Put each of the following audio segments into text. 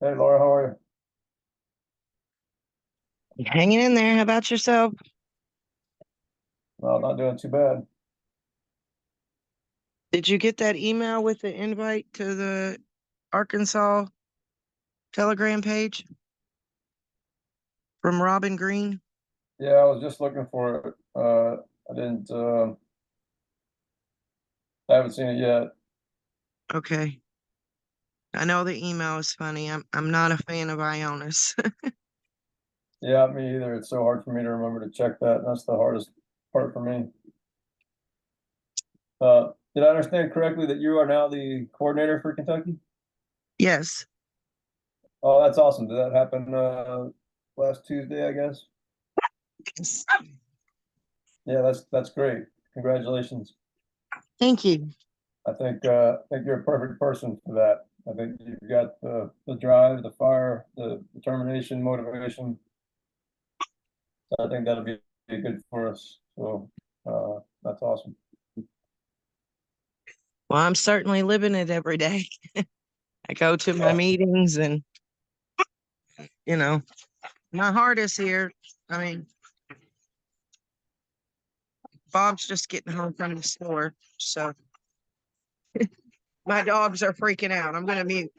Hey Laura, how are Hanging in there. How about yourself? you? Well, not doing too bad. Did you get that email with the invite to the Arkansas Telegram page from Robin Green? Yeah, I was just looking for it. I didn't, I haven't seen it yet. Okay. I know the email is funny. I'm not a fan of Ionis. Yeah, me either. It's so hard for me to remember to check that. That's the hardest part for me. Did I understand correctly that you are now the coordinator for Kentucky? Yes. Oh, that's awesome. Did that happen, last Tuesday, I guess? Yes. Yeah, that's great. Congratulations. Thank you. I think you're a perfect person for that. I think you've got the drive, the fire, the determination, motivation. So I think that'll be good for us. So that's awesome. Well, I'm certainly living it every day. I go to my Yeah, meetings and, you know, my heart is here. I mean, Bob's just getting home from the store. So my dogs are freaking out. I'm going to mute.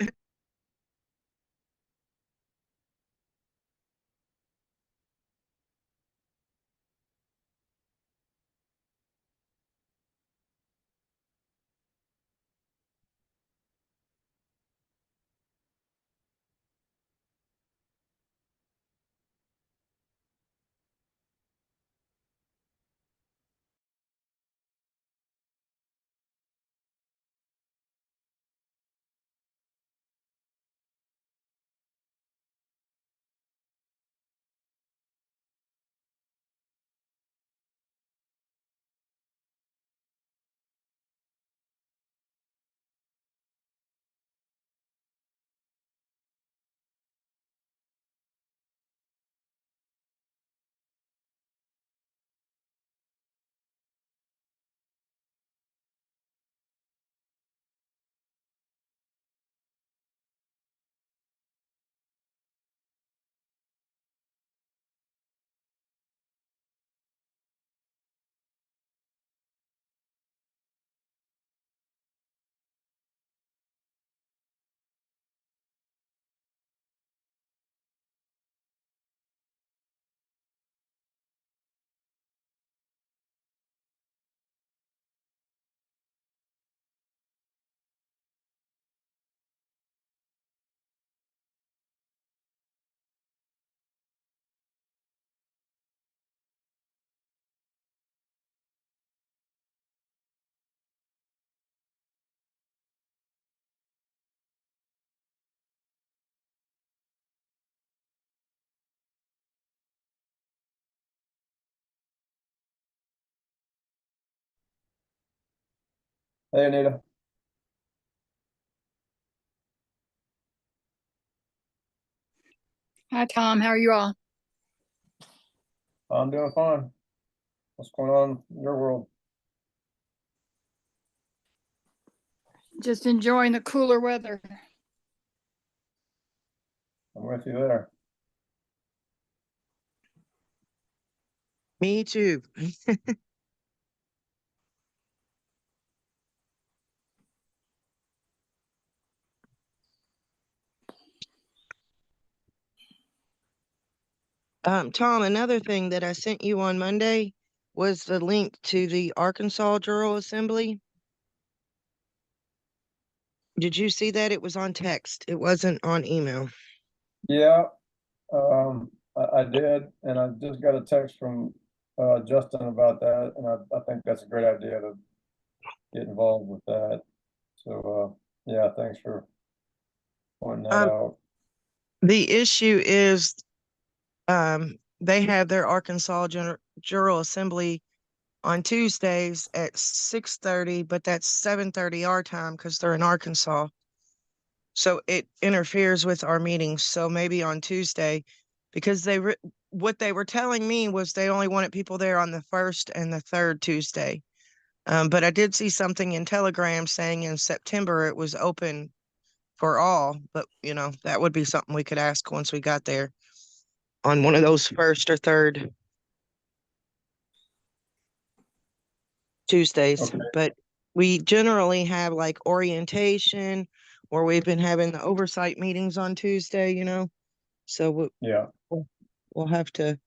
hey Anita. Hi, Tom. How are you all? I'm doing fine. What's going on in your world? Just enjoying the cooler weather. I'm with you there. Me too. Tom, another thing that I sent you on Monday was the link to the Arkansas Jural Assembly. Did you see that? It was on text. It wasn't on email. Yeah, I did, and I just got a text from Justin about that, and I think that's a great idea to get involved with that. So yeah, thanks for pointing that Um, out. the issue is they have their Arkansas Jural Assembly on Tuesdays at 6:30, but that's 7:30 our time because they're in Arkansas. So it interferes with our meetings. So maybe on Tuesday, because what they were telling me was they only wanted people there on the first and the third Tuesday. But I did see something in Telegram saying in September it was open for all, but that would be something we could ask once we got there on one of those first or third Tuesdays. Okay. But we generally have like orientation, or we've been having the oversight meetings on Tuesday, so Yeah, we'll have to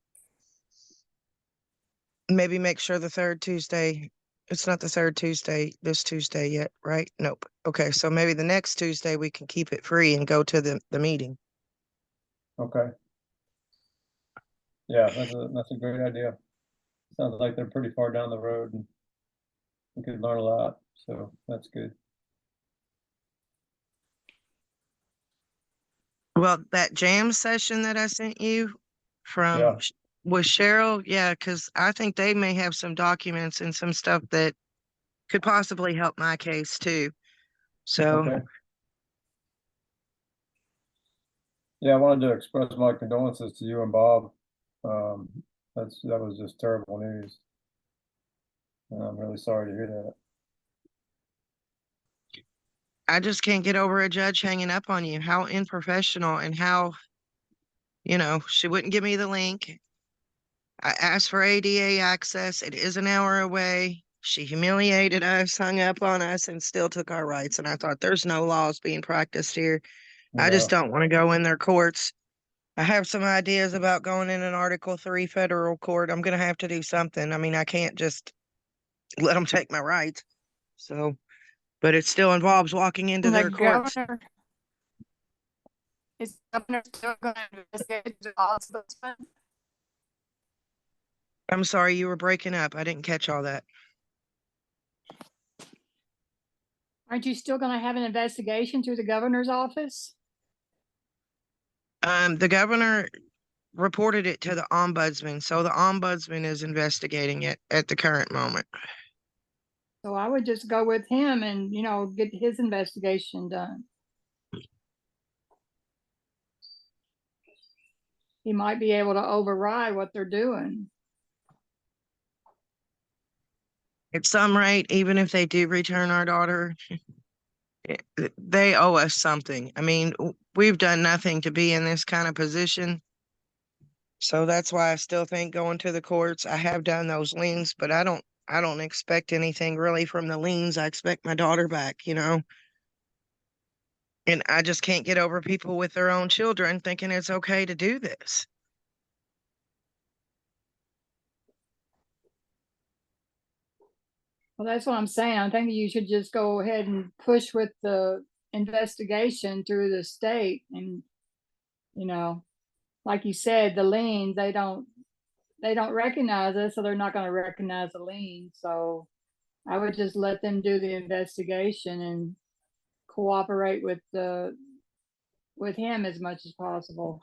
maybe make sure the third Tuesday, it's not the third Tuesday, this Tuesday yet, right? Nope. Okay, so maybe the next Tuesday we can keep it free and go to the meeting. okay. Yeah, that's a great idea. Sounds like they're pretty far down the road and we could learn a lot, so that's good. Well, that jam session that I sent you from Yeah. with Cheryl, yeah, because I think they may have some documents and some stuff that could possibly help my case too. So Okay. Yeah, I wanted to express my condolences to you and Bob. Um, that was just terrible news. And I'm really sorry to hear that. I just can't get over a judge hanging up on you. How unprofessional, and how, she wouldn't give me the link. I asked for ADA access. It is an hour away. She humiliated us, hung up on us, and still took our rights. And I thought, there's no laws being practiced here. I Yeah. just don't want to go in their courts. I have some ideas about going in an Article 3 federal court. I'm going to have to do something. I mean, I can't just let them take my rights. So, but it still involves walking into And the their courts. governor, is the governor still gonna investigate the ombudsman? I'm sorry, you were breaking up. I didn't catch all that. Aren't you still gonna have an investigation through the governor's office? The governor reported it to the ombudsman, so the ombudsman is investigating it at the current moment. So I would just go with him and, get his investigation done. He might be able to override what they're doing. At some rate, even if they do return our daughter, they owe us something. I mean, we've done nothing to be in this kind of position. So that's why I still think going to the courts. I have done those liens, but I don't expect anything really from the liens. I expect my daughter back, And I just can't get over people with their own children thinking it's okay to do this. Well, that's what I'm saying. I think you should just go ahead and push with the investigation through the state. And, like you said, the liens, they don't recognize us, so they're not going to recognize the lien. So I would just let them do the investigation and cooperate with him as much as possible.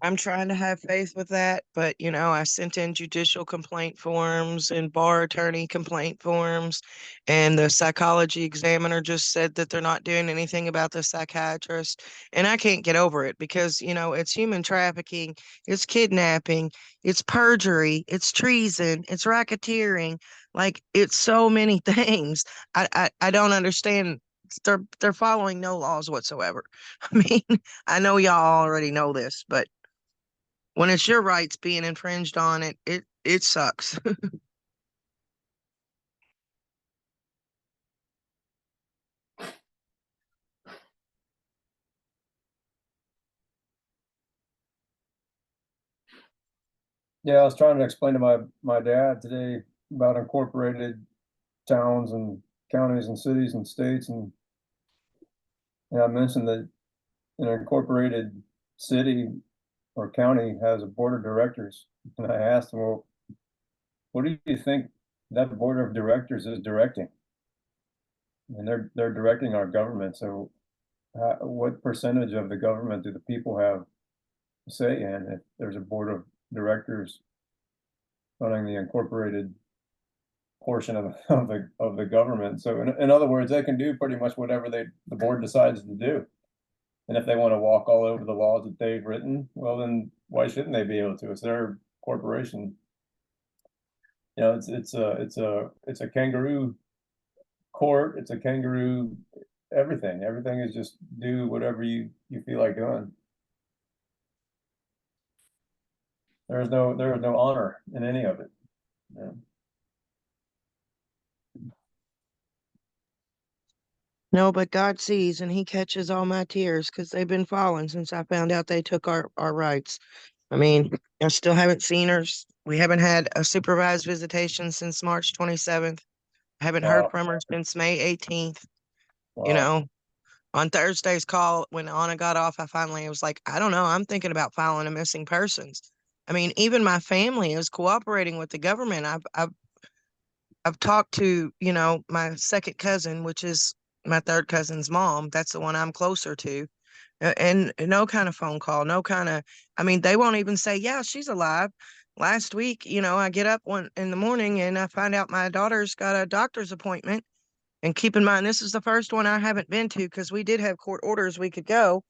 I'm trying to have faith with that, but I sent in judicial complaint forms and bar attorney complaint forms, and the psychology examiner just said that they're not doing anything about the psychiatrist. And I can't get over it because, it's human trafficking, it's kidnapping, it's perjury, it's treason, it's racketeering. Like, it's so many things. I don't understand. They're following no laws whatsoever. I mean, I know y'all already know this, but when it's your rights being infringed on, it sucks. Yeah, I was trying to explain to my dad today about incorporated towns and counties and cities and states, and I mentioned that an incorporated city or county has a board of directors, and I asked him, well, what do you think that board of directors is directing? And they're directing our government. So, what percentage of the government do the people have say in if there's a board of directors running the incorporated portion of the government? So, in other words, they can do pretty much whatever the board decides to do. And if they want to walk all over the laws that they've written, well, then why shouldn't they be able to? It's their corporation. It's a kangaroo court, it's a kangaroo, everything is just do whatever you feel like doing. There is no honor in any of it. Yeah. No, but God sees and he catches all my tears because they've been falling since I found out they took our rights. I mean, I still haven't seen her. We haven't had a supervised visitation since March 27th. I haven't heard Wow. from her since May 18th. You Wow. know, on Thursday's call, when Anna got off, I finally was like, I don't know, I'm thinking about filing a missing persons. I mean, even my family is cooperating with the government. I've talked to, my second cousin, which is my third cousin's mom. That's the one I'm closer to. And no kind of phone call, no kind of, I mean, they won't even say, yeah, she's alive. Last week, I get up one in the morning and I find out my daughter's got a doctor's appointment. And keep in mind, this is the first one I haven't been to because we did have court orders we could go.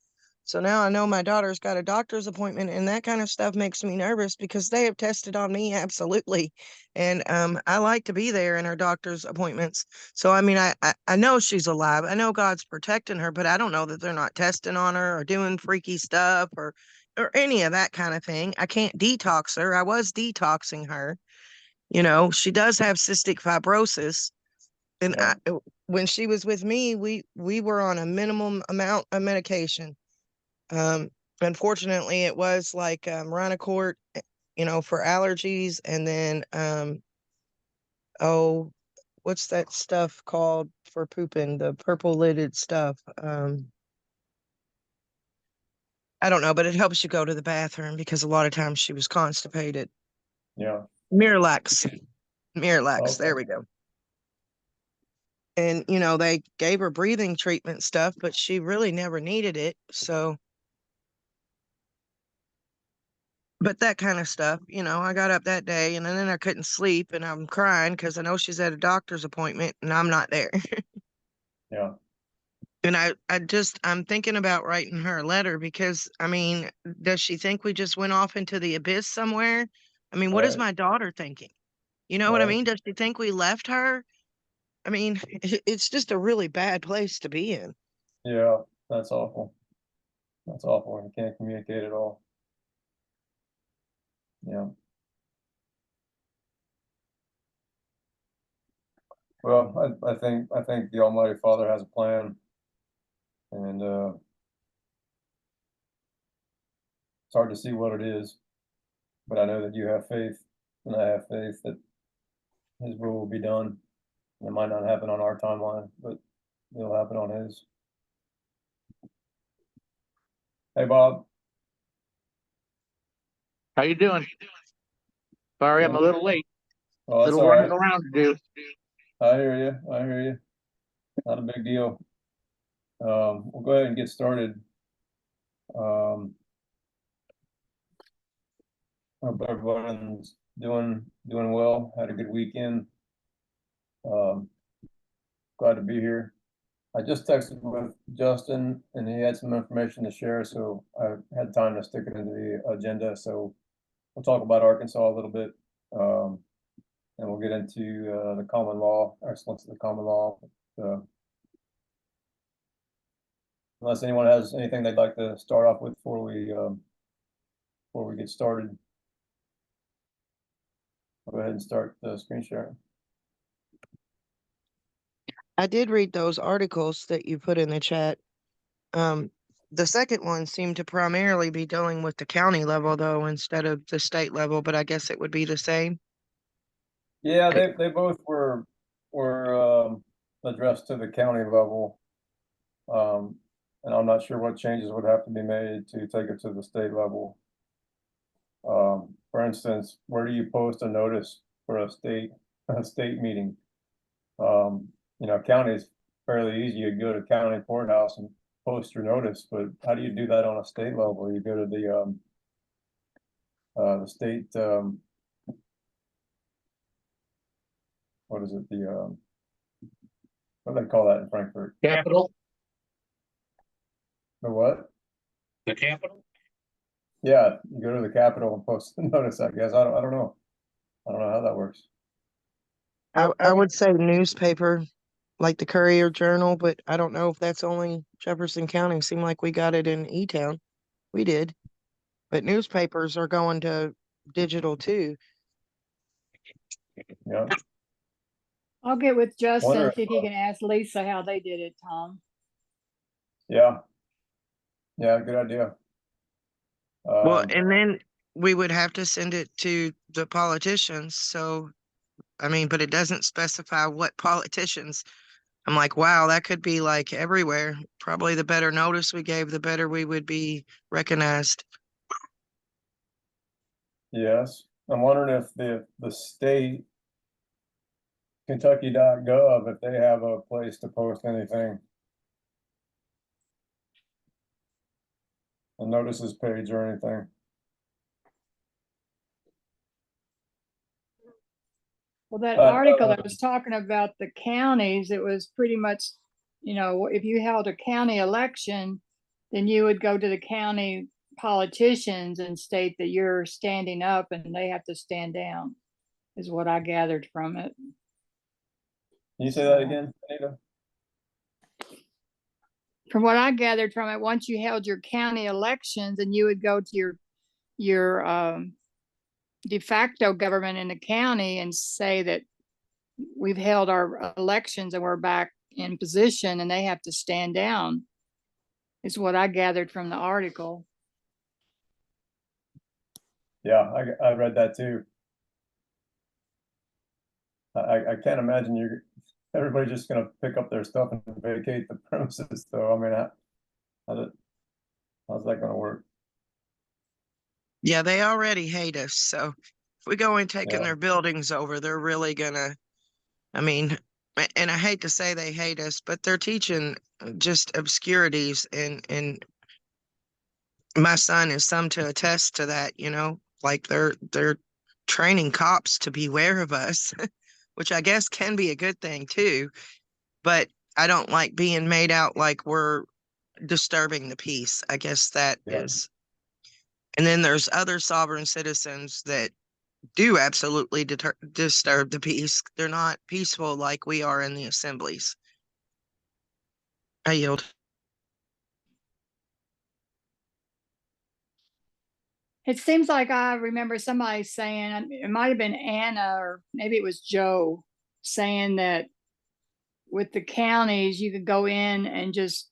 So now I know my daughter's got a doctor's appointment, and that kind of stuff makes me nervous because they have tested on me absolutely. And I like to be there in her doctor's appointments. So I mean, I know she's alive. I know God's protecting her, but I don't know that they're not testing on her or doing freaky stuff or any of that kind of thing. I can't detox her. I was detoxing her. She does have cystic fibrosis. And Yeah. when she was with me, we were on a minimum amount of medication. Um, Unfortunately, it was like Rhinocort, for allergies, and then oh, what's that stuff called for pooping? The purple lidded stuff. I don't know, but it helps you go to the bathroom because a lot of times she was constipated. Yeah. Miralax, Miralax. Okay. There we go. And they gave her breathing treatment stuff, but she really never needed it. So, but that kind of stuff, I got up that day and then I couldn't sleep and I'm crying because I know she's at a doctor's appointment and I'm not there. Yeah. And I'm thinking about writing her a letter because, I mean, does she think we just went off into the abyss somewhere? I mean, what is Right. my daughter thinking? You know what I Right. mean? Does she think we left her? I mean, it's just a really bad place to be in. Yeah. That's awful. That's awful when you can't communicate at all. Yeah. Well, I think the Almighty Father has a plan, and it's hard to see what it is, but I know that you have faith, and I have faith that His will be done. It might not happen on our timeline, but it'll happen on His. Hey, Bob. How you doing? Sorry, I'm a little late. Oh, that's Little all running right. around to do. I hear you. I hear you. Not a big deal. We'll go ahead and get started. Um, Hope everyone's doing well. Had a good weekend. Um, Glad to be here. I just texted with Justin and he had some information to share, so I had time to stick it into the agenda. So we'll talk about Arkansas a little bit. And we'll get into the common law, excellence of the common law. Unless anyone has anything they'd like to start off with before we get started. I'll go ahead and start the screen sharing. I did read those articles that you put in the chat. The second one seemed to primarily be dealing with the county level, though, instead of the state level, but I guess it would be the same. Yeah, they both were addressed to the county level. And I'm not sure what changes would have to be made to take it to the state level. For instance, where do you post a notice for a state meeting? County is fairly easy. You go to county courthouse and post your notice, but how do you do that on a state level? You go to the state, what is it? What do they call that in Frankfurt? Capital. The what? The capital. Yeah, you go to the Capitol and post the notice, I guess. I don't know. I don't know how that works. I would say newspaper like the Courier Journal, but I don't know if that's only Jefferson County. Seemed like we got it in E-Town. We did. But newspapers are going to digital too. Yeah, I'll get with Justin, Wonder see if he can ask Lisa how they did it, Tom. yeah. Yeah, good idea. Well, Um, and then we would have to send it to the politicians. So, I mean, but it doesn't specify what politicians. I'm like, wow, that could be like everywhere. Probably the better notice we gave, the better we would be recognized. yes, I'm wondering if the state Kentucky.gov, if they have a place to post anything. A notices page or anything. Well, that But, article that was talking about the counties, it was pretty much, you know, if you held a county election, then you would go to the county politicians and state that you're standing up and they have to stand down, is what I gathered from it. Can you say that again, Anita? From what I gathered from it, once you held your county elections and you would go to your de facto government in the county and say that we've held our elections and we're back in position and they have to stand down, is what I gathered from the article. Yeah, I read that too. I can't imagine everybody's just gonna pick up their stuff and vacate the premises, though. I mean, how's that gonna work? Yeah, they already hate us. So if we go and taking Yeah. their buildings over, they're really gonna, I mean, and I hate to say they hate us, but they're teaching just obscurities and my son is some to attest to that, you know, like they're training cops to beware of us, which I guess can be a good thing too. But I don't like being made out like we're disturbing the peace. I guess that Yeah. is. And then there's other sovereign citizens that do absolutely disturb the peace. They're not peaceful like we are in the assemblies. I yield. It seems like I remember somebody saying, it might have been Anna or maybe it was Joe, saying that with the counties, you could go in and just,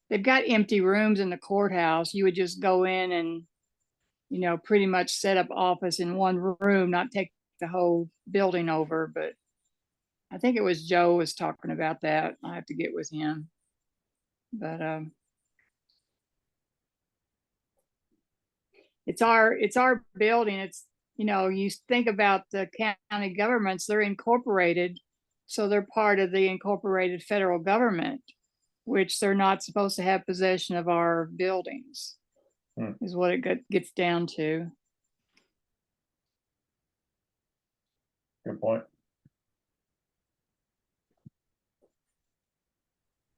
they've got empty rooms in the courthouse. You would just go in and, you know, pretty much set up office in one room, not take the whole building over. But I think it was Joe was talking about that. I have to get with him. But it's our building. It's, you know, you think about the county governments, they're incorporated, so they're part of the incorporated federal government, which they're not supposed to have possession of our buildings. Is what it gets down to. Good point.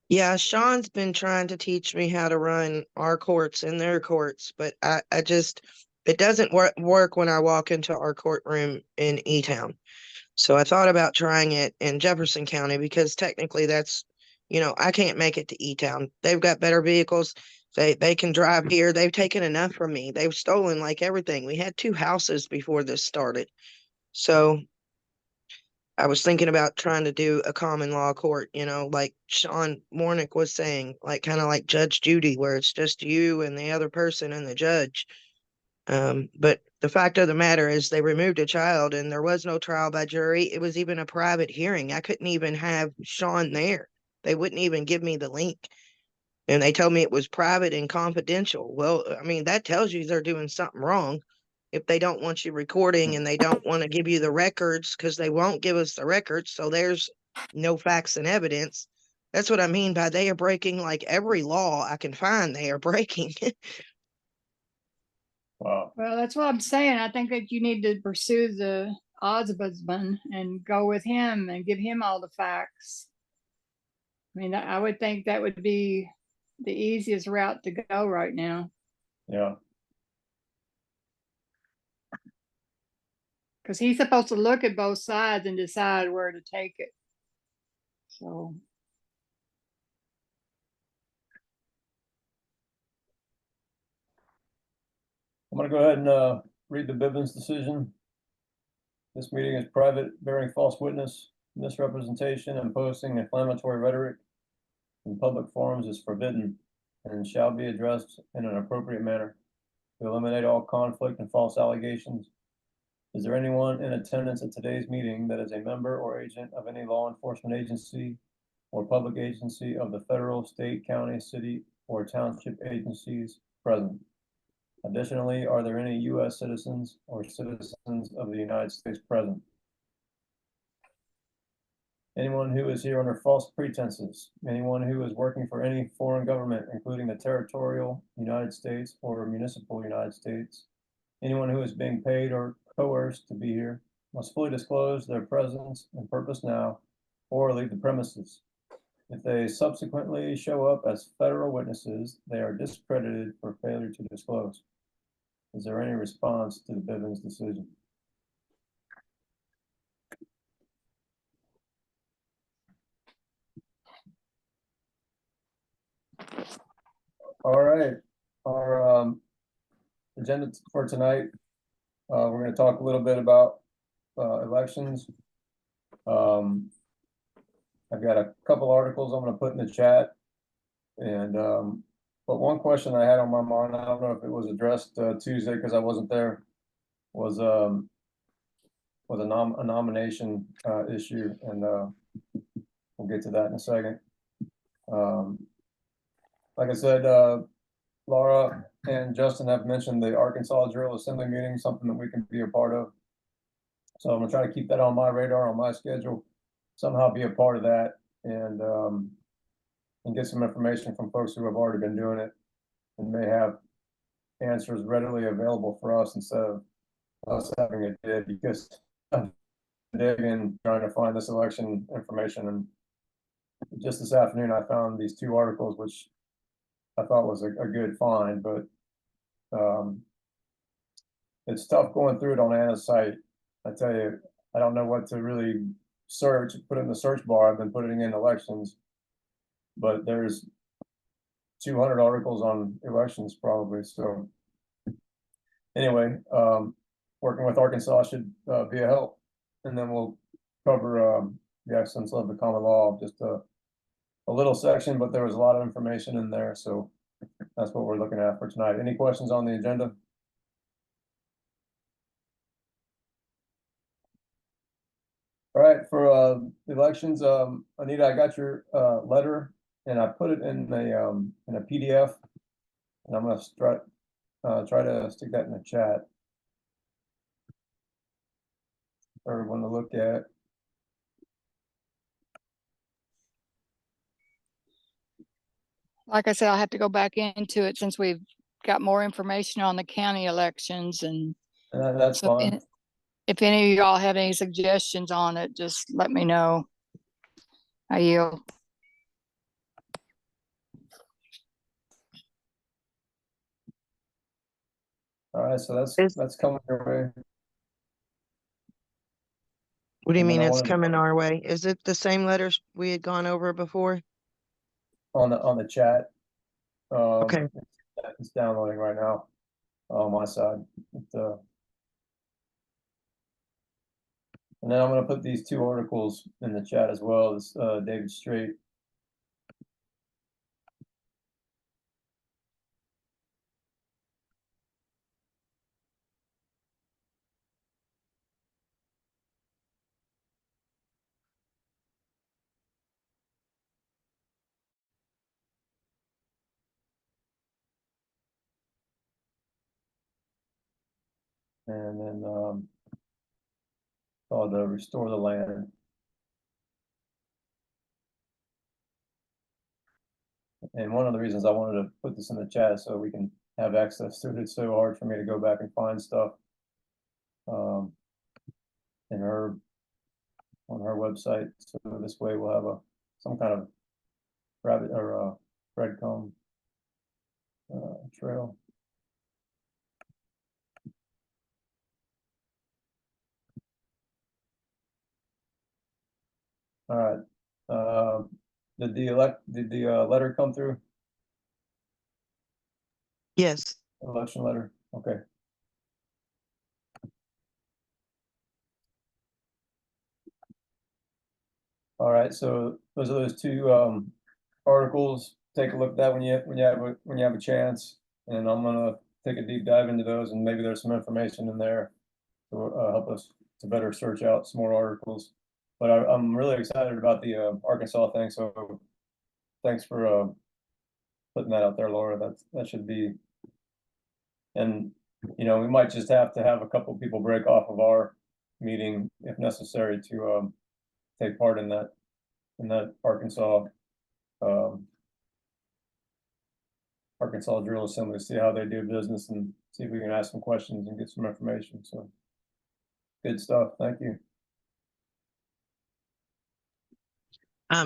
Yeah, Sean's been trying to teach me how to run our courts and their courts, but I just, it doesn't work when I walk into our courtroom in E-Town. So I thought about trying it in Jefferson County because technically that's, you know, I can't make it to E-Town. They've got better vehicles. They can drive here. They've taken enough from me. They've stolen like everything. We had 2 houses before this started. So I was thinking about trying to do a common law court, you know, like Sean Mornick was saying, like kind of like Judge Judy, where it's just you and the other person and the judge. But the fact of the matter is they removed a child and there was no trial by jury. It was even a private hearing. I couldn't even have Sean there. They wouldn't even give me the link. And they told me it was private and confidential. Well, I mean, that tells you they're doing something wrong. If they don't want you recording and they don't want to give you the records because they won't give us the records. So there's no facts and evidence. That's what I mean by they are breaking like every law I can find they are breaking. Wow. Well, that's what I'm saying. I think that you need to pursue the ombudsman and go with him and give him all the facts. I mean, I would think that would be the easiest route to go right now. Yeah. Because he's supposed to look at both sides and decide where to take it. So I'm gonna go ahead and read the Bivens decision. This meeting is private, bearing false witness, misrepresentation, and posting inflammatory rhetoric in public forums is forbidden and shall be addressed in an appropriate manner to eliminate all conflict and false allegations. Is there anyone in attendance at today's meeting that is a member or agent of any law enforcement agency or public agency of the federal, state, county, city, or township agencies present? Additionally, are there any U.S. citizens or citizens of the United States present? Anyone who is here under false pretenses, anyone who is working for any foreign government, including the territorial United States or municipal United States, anyone who is being paid or coerced to be here must fully disclose their presence and purpose now or leave the premises. If they subsequently show up as federal witnesses, they are discredited for failure to disclose. Is there any response to the Bivens decision? All right, our agenda for tonight, we're going to talk a little bit about elections. I've got a couple articles I'm going to put in the chat, and but one question I had on my mind, I don't know if it was addressed Tuesday because I wasn't there, was a nomination issue, and we'll get to that in a second. Like I said, Laura and Justin have mentioned the Arkansas Jural Assembly meeting, something that we can be a part of. So I'm gonna try to keep that on my radar, on my schedule, somehow be a part of that, and get some information from folks who have already been doing it and may have answers readily available for us instead of us having it dig, because I'm digging, trying to find this election information. And just this afternoon, I found these two articles, which I thought was a good find, but it's tough going through it on Anna's site. I tell you, I don't know what to really search, put it in the search bar. I've been putting in elections, but there's 200 articles on elections probably. So anyway, working with Arkansas should be a help. And then we'll cover the excellence of the common law, just a little section, but there was a lot of information in there. So that's what we're looking at for tonight. Any questions on the agenda? All right, for elections, Anita, I got your letter and I put it in a PDF, and I'm gonna try to stick that in the chat for everyone to look at. Like I said, I'll have to go back into it since we've got more information on the county elections, and And that's so fine. if any of y'all have any suggestions on it, just let me know. I yield. All right, so that's coming your way. What do you And then mean I it's wanted to coming our way? Is it the same letters we had gone over before? on the chat. Okay. It's downloading right now on my side. And then I'm going to put these two articles in the chat as well as David Strait. And then called Restore the Land. And one of the reasons I wanted to put this in the chat is so we can have access to it. It's so hard for me to go back and find stuff in her on her website. So this way we'll have some kind of rabbit or breadcrumb trail. All right. Did the letter come through? Yes. Election letter. Okay. All right, so those are those two articles. Take a look at that when you have a chance, and I'm gonna take a deep dive into those, and maybe there's some information in there to help us to better search out some more articles. But I'm really excited about the Arkansas thing. So thanks for putting that out there, Laura. That should be. And we might just have to have a couple of people break off of our meeting if necessary to take part in that Arkansas Jural Assembly, see how they do business and see if we can ask some questions and get some information. So good stuff. Thank you.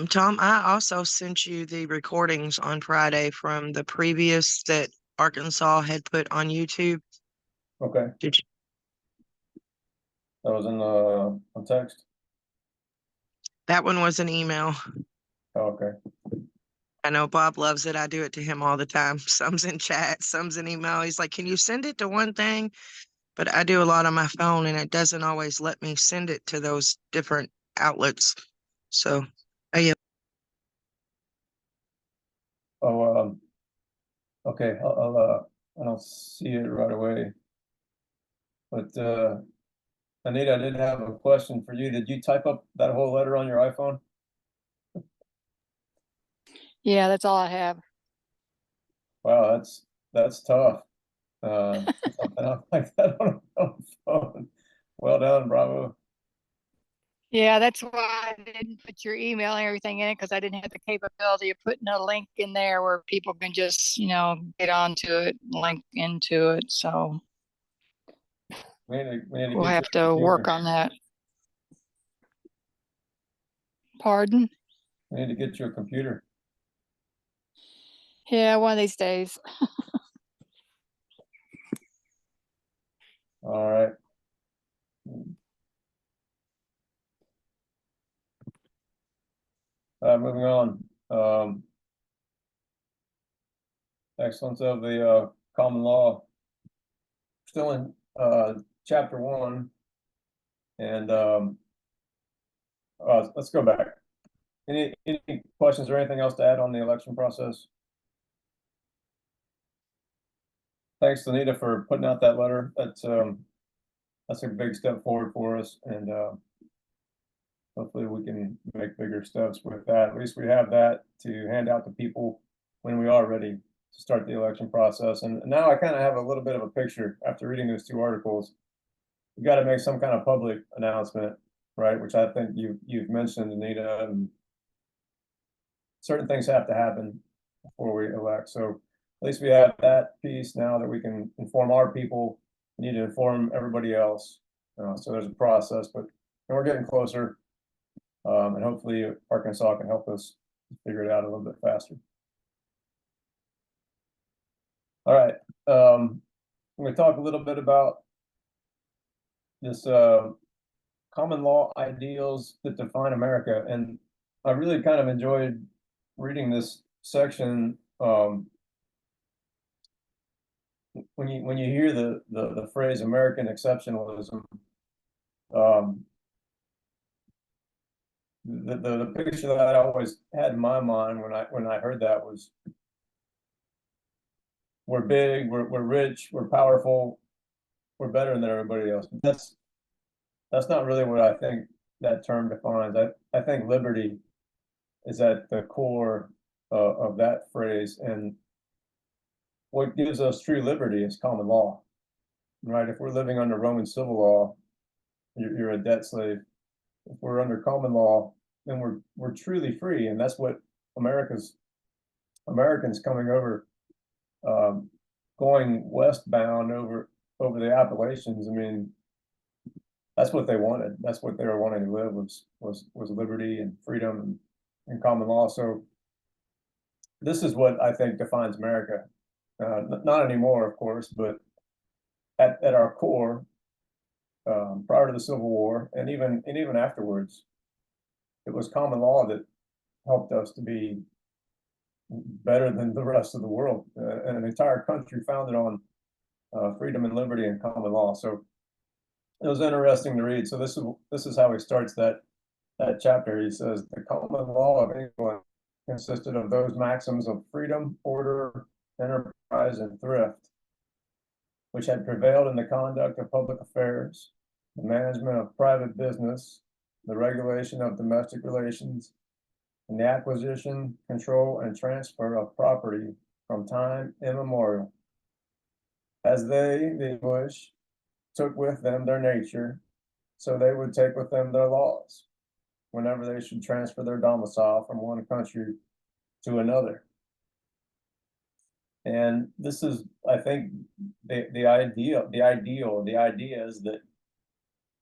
Tom, I also sent you the recordings on Friday from the previous that Arkansas had put on YouTube. Okay. Did you? That was on text. That one was an email. Oh, okay. I know Bob loves it. I do it to him all the time. Some's in chat, some's in email. He's like, can you send it to one thing? But I do a lot on my phone and it doesn't always let me send it to those different outlets. So, yeah. Oh, okay. I don't see it right away. But Anita, I did have a question for you. Did you type up that whole letter on your iPhone? Yeah, that's all I have. Wow, that's tough. Something out like that on a phone. Well done, bravo. Yeah, that's why I didn't put your email and everything in it, because I didn't have the capability of putting a link in there where people can just, get onto it, link into it. So We need to we'll get have you a to work computer. on that. Pardon? We need to get you a computer. Yeah, one of these days. All right. Moving on. Excellence of the common law. Still in chapter 1, and let's go back. Any questions or anything else to add on the election process? Thanks, Anita, for putting out that letter. That's a big step forward for us, and hopefully we can make bigger steps with that. At least we have that to hand out to people when we are ready to start the election process. And now I kind of have a little bit of a picture after reading those two articles. You got to make some kind of public announcement, right? Which I think you've mentioned, Anita, and certain things have to happen before we elect. So at least we have that piece now that we can inform our people. We need to inform everybody else. So there's a process, but we're getting closer. And hopefully Arkansas can help us figure it out a little bit faster. All right. I'm going to talk a little bit about this common law ideals that define America. And I really kind of enjoyed reading this section. When you hear the phrase American exceptionalism, the picture that I always had in my mind when I heard that was, we're big, we're rich, we're powerful, we're better than everybody else. That's not really what I think that term defines. I think liberty is at the core of that phrase, and what gives us true liberty is common law, right? If we're living under Roman civil law, you're a debt slave. If we're under common law, then we're truly free, and that's what Americans coming over, going westbound over the Appalachians. I mean, that's what they wanted. That's what they were wanting to live, was liberty and freedom and common law. So this is what I think defines America. Not anymore, of course, but at our core, prior to the Civil War and even afterwards, it was common law that helped us to be better than the rest of the world, and an entire country founded on freedom and liberty and common law. So it was interesting to read. So this is how he starts that that chapter, he says, the common law of England consisted of those maxims of freedom, order, enterprise, and thrift, which had prevailed in the conduct of public affairs, the management of private business, the regulation of domestic relations, and the acquisition, control, and transfer of property from time immemorial. As they, the English, took with them their nature, so they would take with them their laws, whenever they should transfer their domicile from one country to another. And this is, I think, the idea is that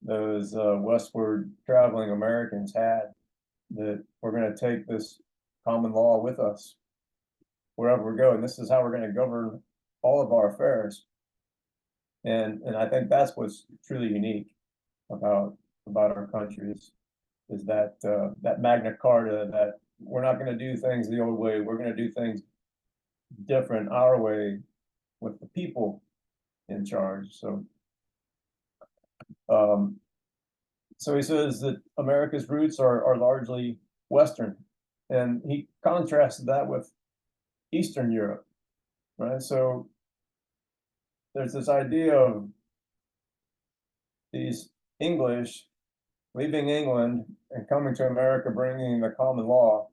those westward traveling Americans had, that we're going to take this common law with us wherever we go, and this is how we're going to govern all of our affairs. And I think that's what's truly unique about our country is that that Magna Carta, that we're not going to do things the old way. We're going to do things different, our way, with the people in charge. So he says that America's roots are largely Western, and he contrasted that with Eastern Europe, right? So there's this idea of these English leaving England and coming to America, bringing the common law,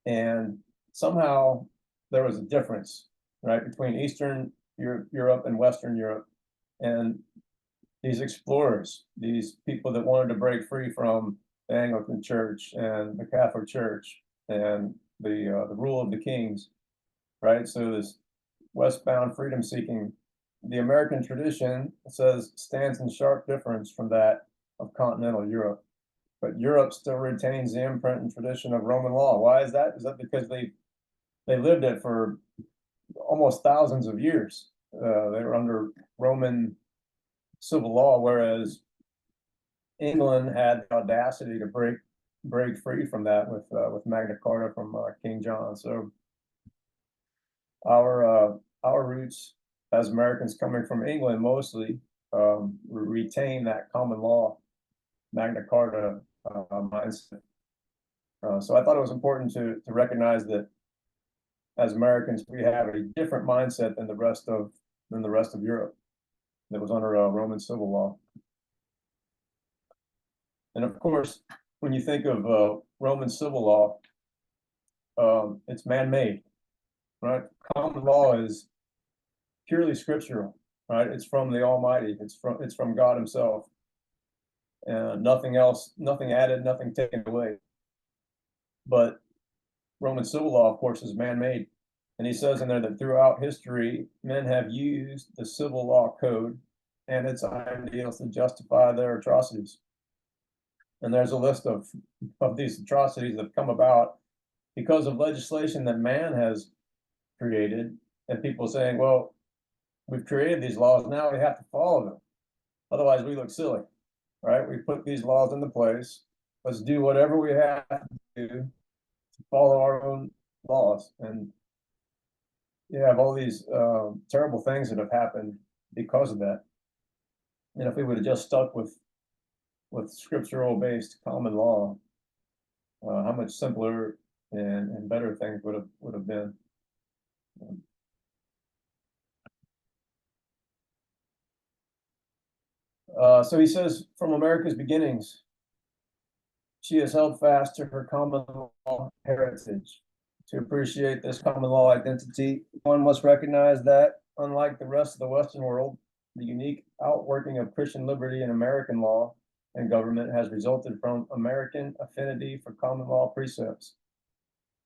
and somehow there was a difference, right, between Eastern Europe and Western Europe, and these explorers, these people that wanted to break free from the Anglican Church and the Catholic Church and the rule of the kings, right? So this westbound freedom seeking, the American tradition says stands in sharp difference from that of continental Europe. But Europe still retains the imprint and tradition of Roman law. Why is that? Is that because they lived it for almost thousands of years? They were under Roman civil law, whereas England had the audacity to break free from that with Magna Carta from King John. So our roots as Americans coming from England mostly retain that common law Magna Carta mindset. So I thought it was important to recognize that as Americans we have a different mindset than the rest of Europe that was under Roman civil law. And of course, when you think of Roman civil law, it's man-made, right? Common law is purely scriptural, right? It's from the Almighty. It's from God Himself, and nothing else, nothing added, nothing taken away. But Roman civil law, of course, is man-made. And he says in there that throughout history, men have used the civil law code and its ideals to justify their atrocities. And there's a list of these atrocities that have come about because of legislation that man has created, and people saying, well, we've created these laws, now we have to follow them. Otherwise, we look silly, right? We put these laws into place. Let's do whatever we have to do to follow our own laws. And you have all these terrible things that have happened because of that. And if we would have just stuck with scriptural-based common law, how much simpler and better things would have been. So he says, from America's beginnings, she has held fast to her common law heritage. To appreciate this common law identity, one must recognize that, unlike the rest of the Western world, the unique outworking of Christian liberty in American law and government has resulted from American affinity for common law precepts.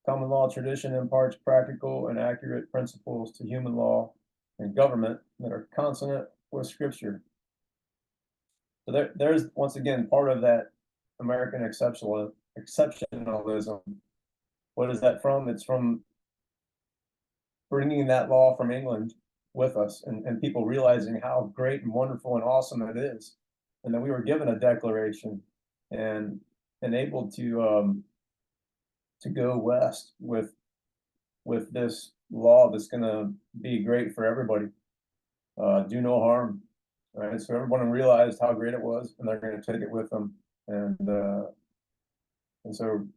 Common law tradition imparts practical and accurate principles to human law and government that are consonant with Scripture. So there's once again part of that American exceptionalism. What is that from? It's from bringing that law from England with us, and people realizing how great and wonderful and awesome it is, and that we were given a declaration and able to go west with this law that's going to be great for everybody. Do no harm, right? So everyone realized how great it was, and they're going to take it with them, and And so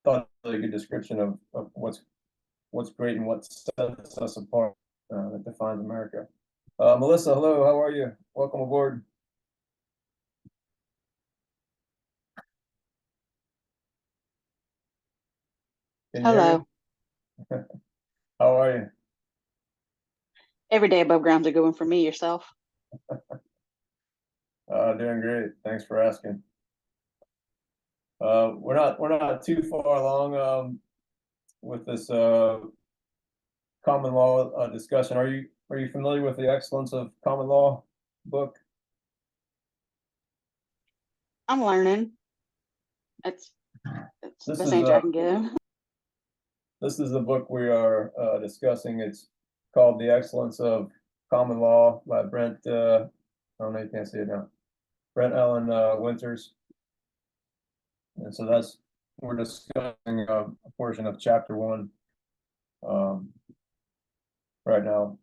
thought a really good description of what's great and what sets us apart, that defines America. Melissa, hello, how are you? Welcome aboard. Can you hear me? Hello. How are you? Every day above ground's a good one for me. Yourself? Doing great. Thanks for asking. We're not too far along with this common law discussion. Are you familiar with the Excellence of Common Law book? I'm learning. It's the This best is answer I can give. This is the book we are discussing. It's called The Excellence of Common Law by Brent, oh no, you can't see it now. Brent Allen Winters. And so we're discussing a portion of chapter 1 right now.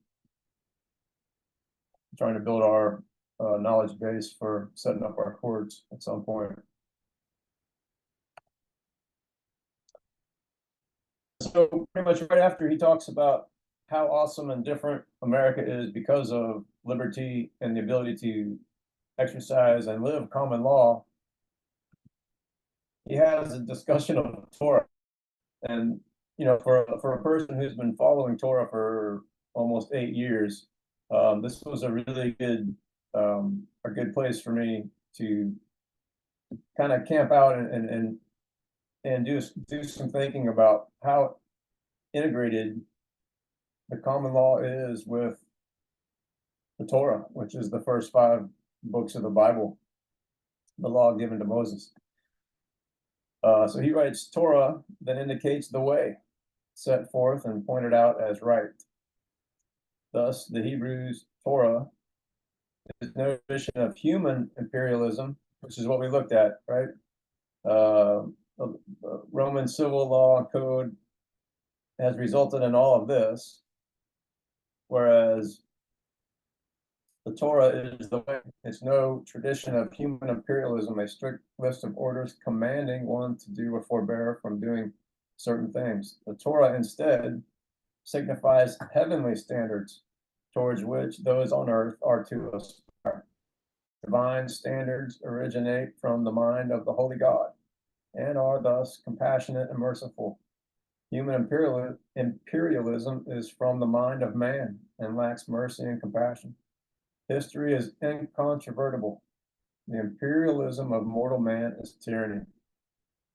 Trying to build our knowledge base for setting up our courts at some point. So pretty much right after he talks about how awesome and different America is because of liberty and the ability to exercise and live common law, he has a discussion of Torah. And for a person who's been following Torah for almost 8 years, this was a really good a good place for me to kind of camp out and do some thinking about how integrated the common law is with the Torah, which is the first 5 books of the Bible, the law given to Moses. So he writes, Torah that indicates the way set forth and pointed out as right. Thus, the Hebrews' Torah is no vision of human imperialism, which is what we looked at, right? The Roman civil law code has resulted in all of this, whereas the Torah is the way. It's no tradition of human imperialism, a strict list of orders commanding one to do or forbear from doing certain things. The Torah instead signifies heavenly standards towards which those on earth are to aspire. Divine standards originate from the mind of the Holy God and are thus compassionate and merciful. Human imperialism is from the mind of man and lacks mercy and compassion. History is incontrovertible. The imperialism of mortal man is tyranny.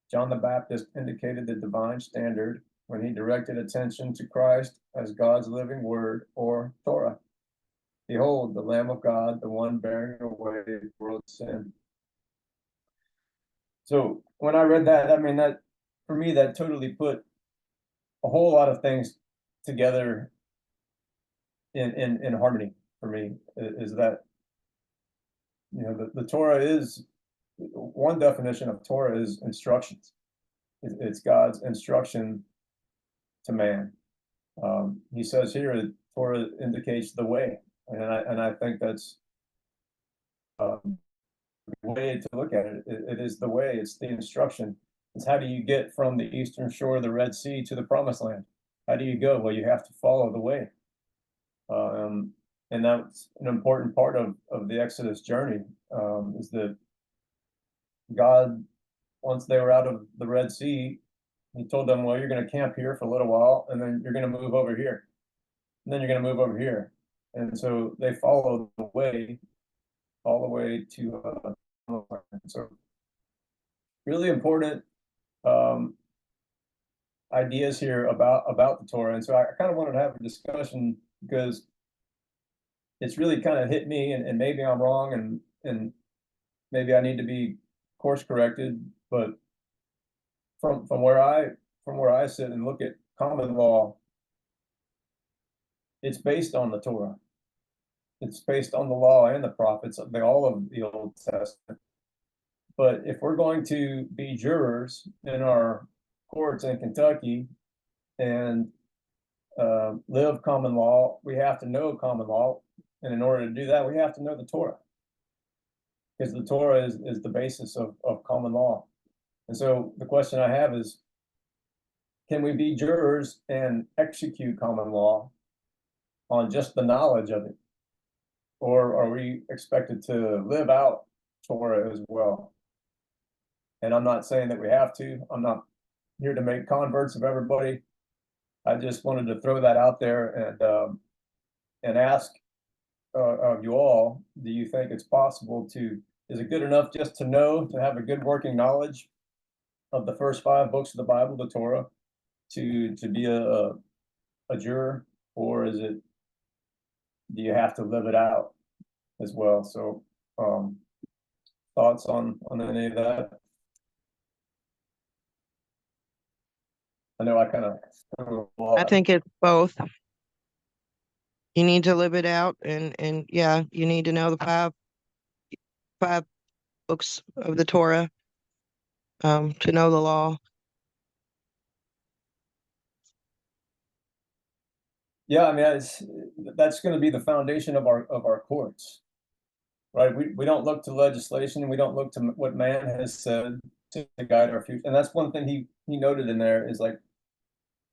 John the Baptist indicated the divine standard when he directed attention to Christ as God's living word, or Torah. Behold, the Lamb of God, the one bearing away the world's sin. So when I read that, I mean, that for me, that totally put a whole lot of things together in harmony for me. Is that the Torah is one definition of Torah is instructions. It's God's instruction to man. He says here that Torah indicates the way, and I think that's the way to look at it. It is the way. It's the instruction. It's how do you get from the eastern shore of the Red Sea to the Promised Land? How do you go? Well, you have to follow the way. And that's an important part of the Exodus journey, is that God, once they were out of the Red Sea, he told them, well, you're going to camp here for a little while, and then you're going to move over here. And then you're going to move over here. And so they followed the way all the way to so really important ideas here about the Torah. And so I kind of wanted to have a discussion because it's really kind of hit me, and maybe I'm wrong, and maybe I need to be course corrected, but from where I sit and look at common law, it's based on the Torah. It's based on the law and the prophets, all of the Old Testament. But if we're going to be jurors in our courts in Kentucky and live common law, we have to know common law. And in order to do that, we have to know the Torah. Because the Torah is the basis of common law. And so the question I have is, can we be jurors and execute common law on just the knowledge of it? Or are we expected to live out Torah as well? And I'm not saying that we have to. I'm not here to make converts of everybody. I just wanted to throw that out there and ask of you all, do you think it's possible to, is it good enough just to know, to have a good working knowledge of the first 5 books of the Bible, the Torah, to be a juror, or is it, do you have to live it out as well? So thoughts on any of that? I know I kind of I think it's both. You need to live it out, and yeah, you need to know the five books of the Torah, to know the law. Yeah, I mean, that's going to be the foundation of our courts, right? We don't look to legislation, and we don't look to what man has said to guide our future. And that's one thing he noted in there is, like,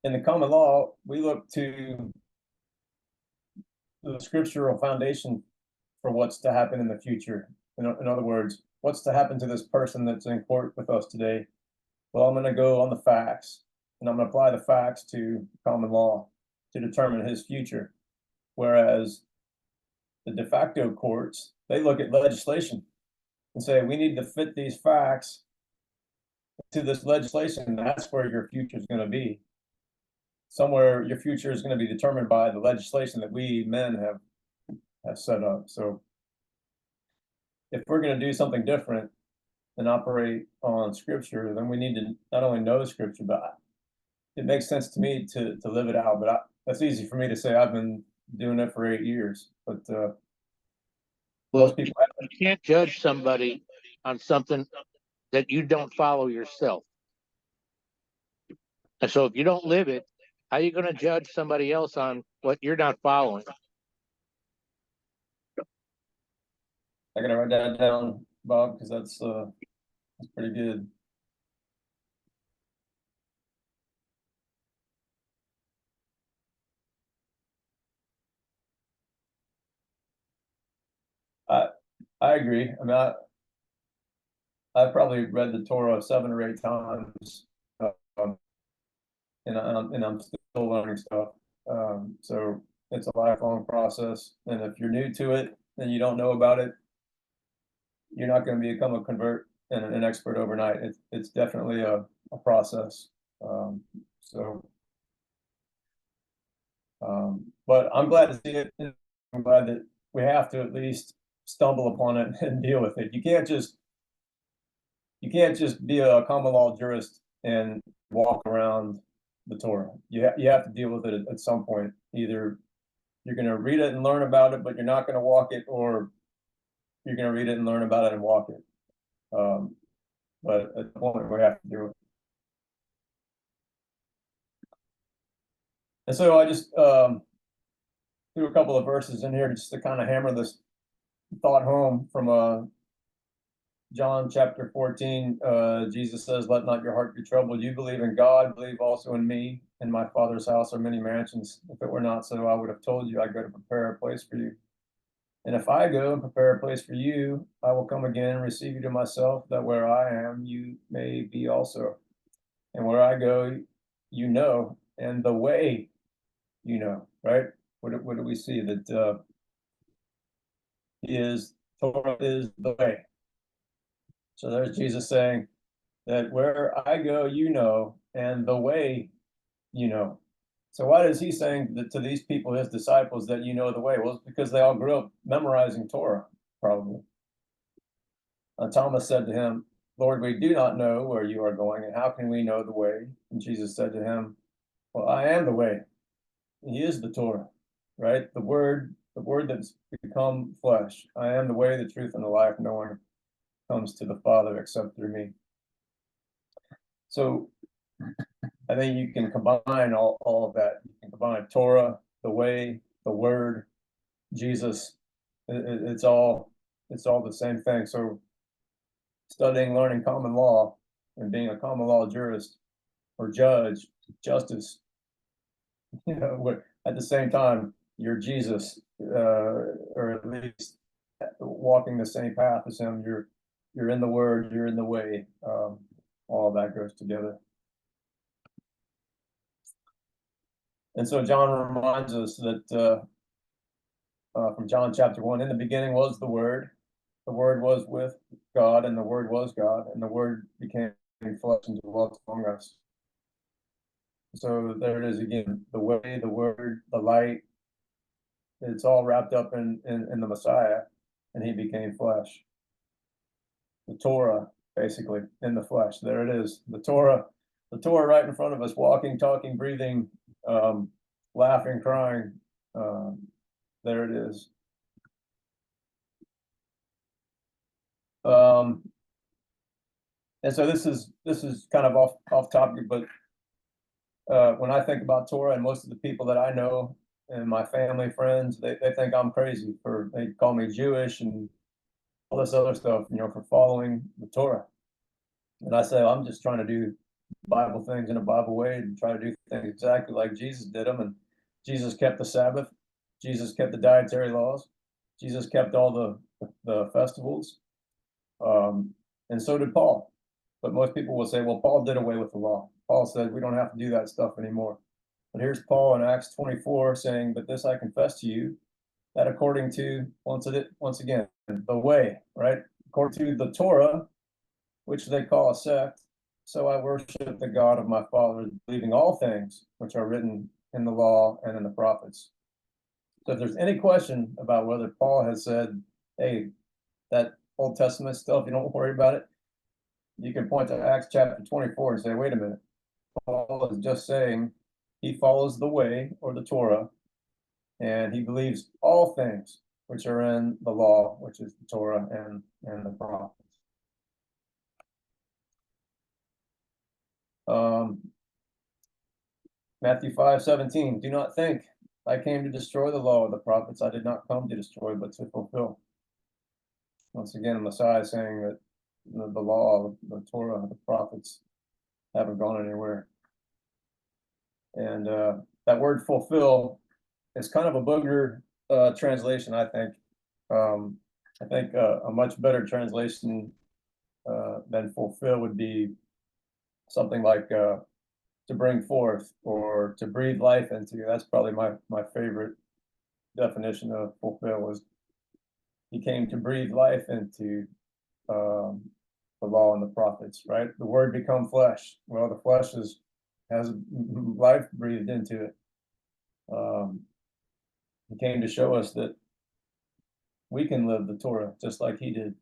in the common law, we look to the scriptural foundation for what's to happen in the future. In other words, what's to happen to this person that's in court with us today? Well, I'm going to go on the facts, and I'm going to apply the facts to common law to determine his future. Whereas the de facto courts, they look at legislation and say, we need to fit these facts to this legislation, and that's where your future is going to be. Somewhere your future is going to be determined by the legislation that we men have set up. So if we're going to do something different and operate on scripture, then we need to not only know scripture, but it makes sense to me to live it out. But that's easy for me to say. I've been doing it for 8 years, but most people You can't judge somebody on something that you don't follow yourself. And so if you don't live it, how are you going to judge somebody else on what you're not following? I gotta write that down, Bob, because that's pretty good. I agree. I mean, I've probably read the Torah 7 or 8 times, and I'm still learning stuff. So it's a lifelong process, and if you're new to it and you don't know about it, you're not going to become a convert and an expert overnight. It's definitely a process. But I'm glad to see it. I'm glad that we have to at least stumble upon it and deal with it. You can't just be a common law jurist and walk around the Torah. You have to deal with it at some point. Either you're going to read it and learn about it, but you're not going to walk it, or you're going to read it and learn about it and walk it. But at the point we have to do it. And so I just threw a couple of verses in here just to kind of hammer this thought home from John chapter 14. Jesus says, let not your heart be troubled. You believe in God, believe also in me. In my Father's house are many mansions. If it were not so, I would have told you I go to prepare a place for you. And if I go and prepare a place for you, I will come again and receive you to myself, that where I am, you may be also. And where I go, you know, and the way you know, right? What do we see? That Torah is the way. So there's Jesus saying that where I go, you know, and the way you know. So why is he saying that to these people, his disciples, that you know the way? Well, it's because they all grew up memorizing Torah, probably. Thomas said to him, Lord, we do not know where you are going, and how can we know the way? And Jesus said to him, well, I am the way. He is the Torah, right? The word that's become flesh. I am the way, the truth, and the life. No one comes to the Father except through me. So I think you can combine all of that. You can combine Torah, the way, the word, Jesus. It's all the same thing. So studying, learning common law and being a common law jurist or judge, justice, at the same time, you're Jesus, or at least walking the same path as him. You're in the word, you're in the way. All of that goes together. And so John reminds us that from John chapter 1, in the beginning was the Word was with God, and the Word was God, and the Word became flesh and dwelt among us. So there it is again, the way, the Word, the light, it's all wrapped up in the Messiah, and he became flesh. The Torah, basically, in the flesh. There it is. The Torah right in front of us, walking, talking, breathing, laughing, crying. There it is. And so this is kind of off topic, but when I think about Torah, and most of the people that I know and my family, friends, they think I'm crazy they call me Jewish and all this other stuff, for following the Torah. And I say, I'm just trying to do Bible things in a Bible way and try to do things exactly like Jesus did them. And Jesus kept the Sabbath. Jesus kept the dietary laws. Jesus kept all the festivals. And so did Paul. But most people will say, well, Paul did away with the law. Paul said we don't have to do that stuff anymore. But here's Paul in Acts 24 saying, but this I confess to you, that according to, once again, the way, right? According to the Torah, which they call a sect, so I worship the God of my fathers, believing all things which are written in the law and in the prophets. So if there's any question about whether Paul has said, hey, that Old Testament stuff, you don't worry about it, you can point to Acts chapter 24 and say, wait a minute, Paul is just saying he follows the way, or the Torah, and he believes all things which are in the law, which is the Torah and the prophets. Matthew 5:17, do not think I came to destroy the law of the prophets. I did not come to destroy, but to fulfill. Once again, the Messiah is saying that the law, the Torah, the prophets haven't gone anywhere. And that word fulfill is kind of a booger translation, I think. I think a much better translation than fulfill would be something like to bring forth or to breathe life into. That's probably my favorite definition of fulfill, was he came to breathe life into the law and the prophets, right? The word become flesh. Well, the flesh has life breathed into it. He came to show us that we can live the Torah just like he did.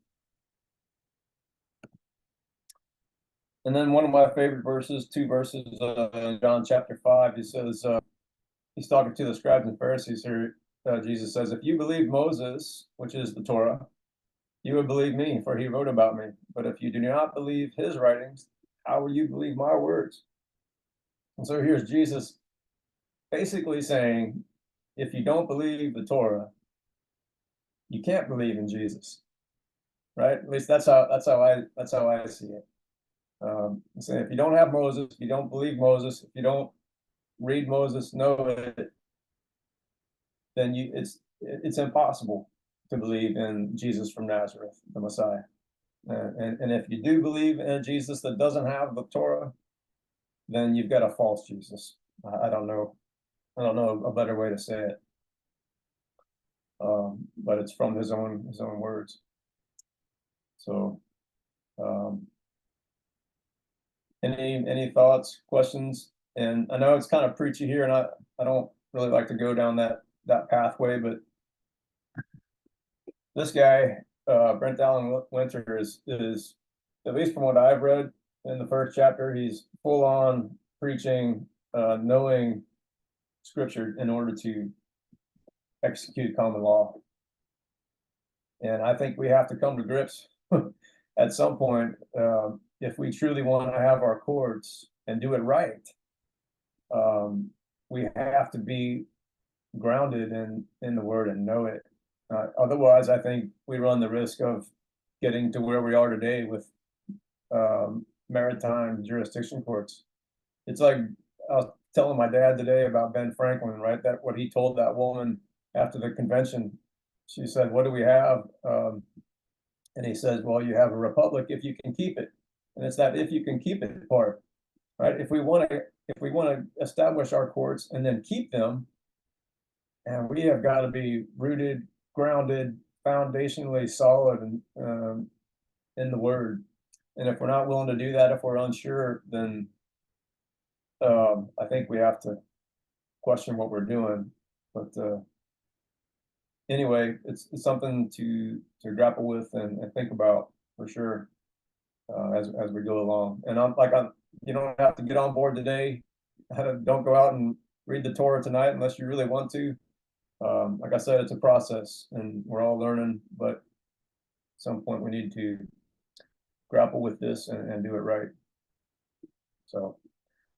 And then one of my favorite verses, 2 verses in John chapter 5, he says, he's talking to the scribes and Pharisees here. Jesus says, if you believe Moses, which is the Torah, you would believe me, for he wrote about me. But if you do not believe his writings, how will you believe my words? And so here's Jesus basically saying, if you don't believe the Torah, you can't believe in Jesus, right? At least that's how I see it. So if you don't have Moses, if you don't believe Moses, if you don't read Moses, know it, then it's impossible to believe in Jesus from Nazareth, the Messiah. And if you do believe in a Jesus that doesn't have the Torah, then you've got a false Jesus. I don't know a better way to say it. But it's from his own words. So any thoughts, questions? And I know it's kind of preachy here, and I don't really like to go down that pathway, but this guy, Brent Allen Winter, is at least from what I've read in the first chapter, he's full on preaching, knowing scripture in order to execute common law. And I think we have to come to grips at some point, if we truly want to have our courts and do it right. We have to be grounded in the word and know it. Otherwise, I think we run the risk of getting to where we are today with maritime jurisdiction courts. It's like, I was telling my dad today about Ben Franklin, right? That what he told that woman after the convention. She said, "What do we have?" And he says, "Well, you have a republic if you can keep it." And it's that if you can keep it part, right? If we want to establish our courts and then keep them, and we have got to be rooted, grounded, foundationally solid in the word. And if we're not willing to do that, if we're unsure, then I think we have to question what we're doing. But anyway, it's something to grapple with and think about for sure as we go along. And you don't have to get on board today. Don't go out and read the Torah tonight unless you really want to. Like I said, it's a process, and we're all learning. But at some point, we need to grapple with this and do it right. So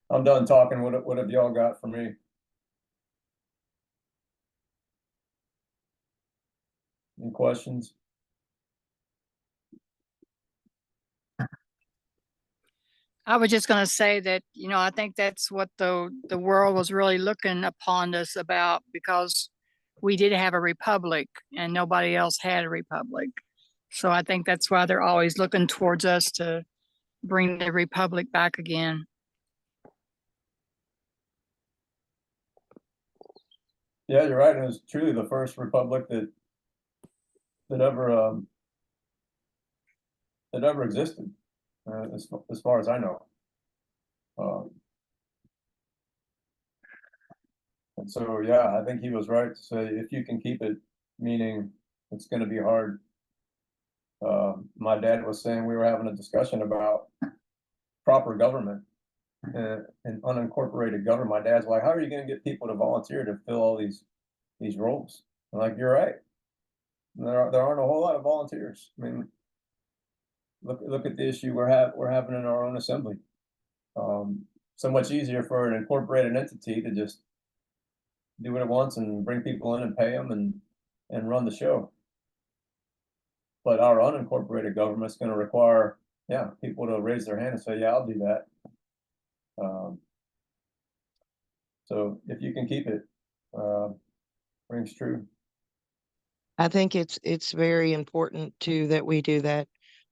I'm done talking. What have y'all got for me? Any questions? I was just going to say that, I think that's what the world was really looking upon us about, because we did have a republic and nobody else had a republic. So I think that's why they're always looking towards us to bring the republic back again. Yeah, you're right. It was truly the first republic that ever existed, as far as I know. And so, yeah, I think he was right to say if you can keep it, meaning it's going to be hard. My dad was saying, we were having a discussion about proper government and unincorporated government. My dad's like, how are you going to get people to volunteer to fill all these roles? I'm like, you're right. There aren't a whole lot of volunteers. I mean, look at the issue we're having in our own assembly. So much easier for an incorporated entity to just do what it wants and bring people in and pay them and run the show. But our unincorporated government is going to require, people to raise their hand and say, yeah, I'll do that. So if you can keep it, rings true. I think it's very important too that we do that,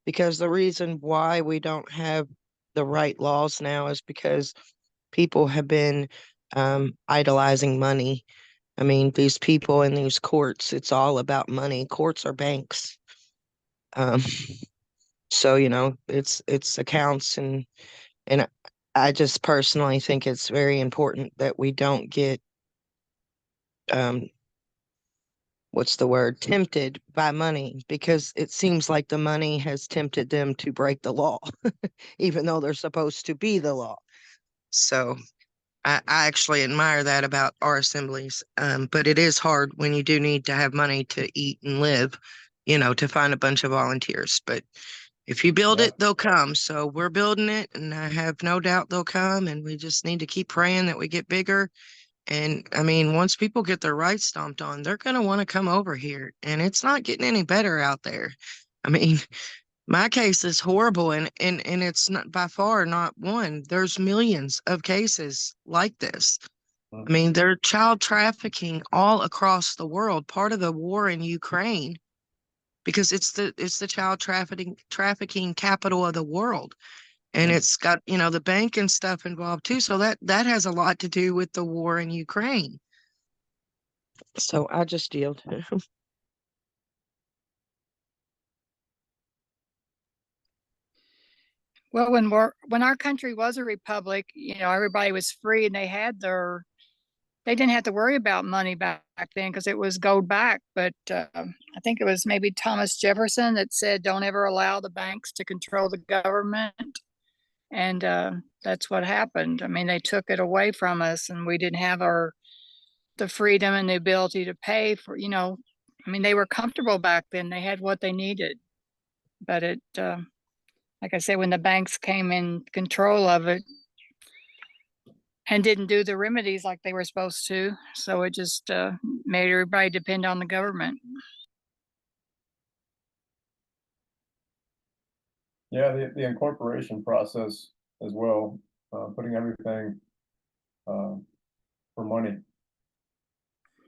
because the reason why we don't have the right laws now is because people have been idolizing money. I mean, these people in these courts, it's all about money. Courts are banks. So, it's accounts and I just personally think it's very important that we don't get what's the word, tempted by money, because it seems like the money has tempted them to break the law, even though they're supposed to be the law. So I actually admire that about our assemblies. But it is hard when you do need to have money to eat and live, to find a bunch of volunteers. But if you build it, they'll come. So we're building it, and I have no doubt they'll come. And we just need to keep praying that we get bigger. And I mean, once people get their rights stomped on, they're going to want to come over here. And it's not getting any better out there. I mean, my case is horrible, and it's not by far not one. There's millions of cases like this. I mean, they're child trafficking all across the world, part of the war in Ukraine, because it's the child trafficking capital of the world. And it's got, the bank and stuff involved too. So that has a lot to do with the war in Ukraine. So I just yield. Well, when our country was a republic, everybody was free and they didn't have to worry about money back then because it was gold back. But I think it was maybe Thomas Jefferson that said, don't ever allow the banks to control the government. And that's what happened. I mean, they took it away from us, and we didn't have the freedom and the ability to pay for, I mean, they were comfortable back then. They had what they needed. But like I said, when the banks came in control of it and didn't do the remedies like they were supposed to, so it just made everybody depend on the government. Yeah, the incorporation process as well, putting everything, for money,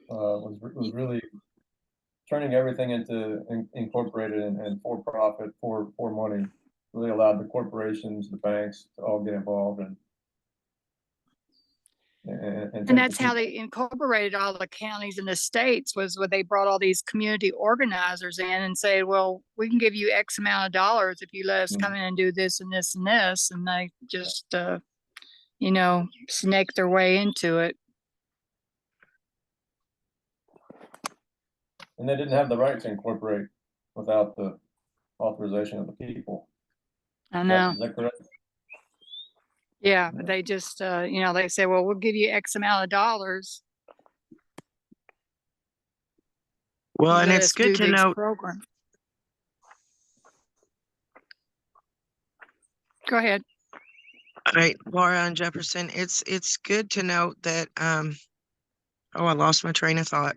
was really turning everything into incorporated and for profit, for money, really allowed the corporations, the banks to all get involved and And take that's the how they incorporated all the counties in the states, was when they brought all these community organizers in and said, well, we can give you X amount of dollars if you let us come in and do this and this and this. And they just, snake their way into it. and they didn't have the right to incorporate without the authorization of the people. I know. Is that correct? Yeah, but they just, they say, well, we'll give you X amount of dollars. Well, You and let it's us good do to this note, program. Go ahead. right, Laura and Jefferson, it's good to note that, oh, I lost my train of thought.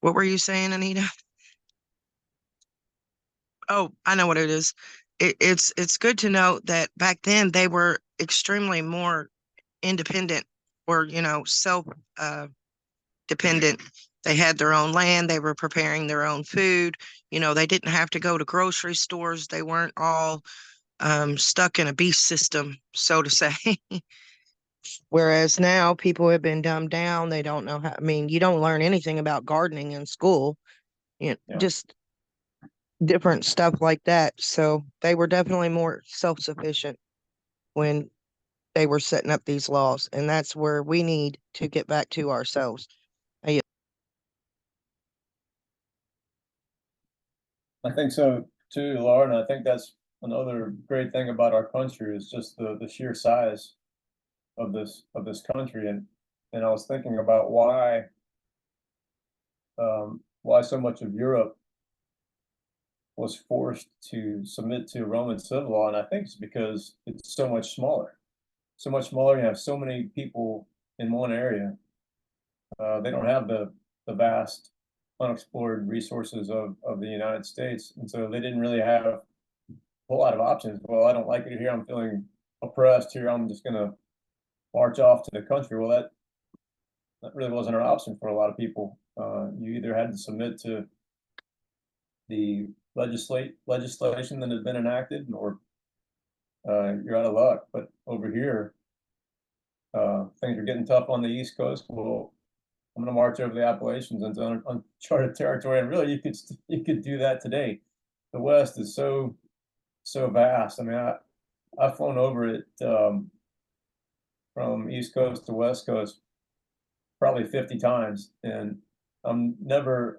What were you saying, Anita? Oh, I know what it is. It's good to note that back then they were extremely more independent, or self dependent. They had their own land. They were preparing their own food. They didn't have to go to grocery stores. They weren't all stuck in a beast system, so to say. Whereas now people have been dumbed down. They don't know how. I mean, you don't learn anything about gardening in school. Yeah. Just different stuff like that. So they were definitely more self-sufficient when they were setting up these laws, and that's where we need to get back to ourselves. I think so too, Laura, and I think that's another great thing about our country is just the sheer size of this country. And I was thinking about why so much of Europe was forced to submit to Roman civil law, and I think it's because it's so much smaller. So much smaller, you have so many people in one area. They don't have the vast unexplored resources of the United States, and so they didn't really have a whole lot of options. Well, I don't like it here. I'm feeling oppressed here. I'm just going to march off to the country. Well, that really wasn't an option for a lot of people. You either had to submit to the legislation that had been enacted, or you're out of luck. But over here, things are getting tough on the East Coast. Well, I'm going to march over the Appalachians into uncharted territory, and really, you could do that today. The West is so vast. I mean, I've flown over it from East Coast to West Coast probably 50 times, and I'm never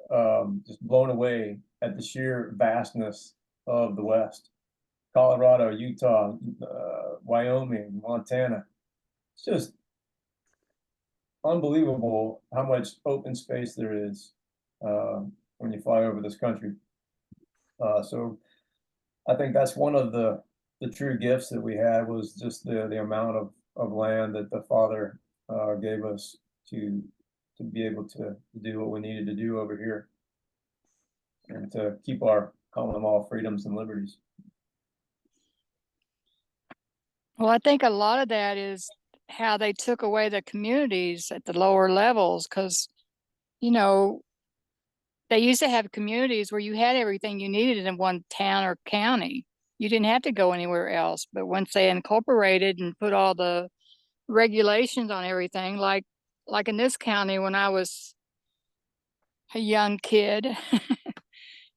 just blown away at the sheer vastness of the West. Colorado, Utah, Wyoming, Montana. It's just unbelievable how much open space there is when you fly over this country. So I think that's one of the true gifts that we had, was just the amount of land that the Father gave us to be able to do what we needed to do over here, and to keep our common law freedoms and liberties. Well, I think a lot of that is how they took away the communities at the lower levels, because, they used to have communities where you had everything you needed in one town or county. You didn't have to go anywhere else. But once they incorporated and put all the regulations on everything, like in this county when I was a young kid,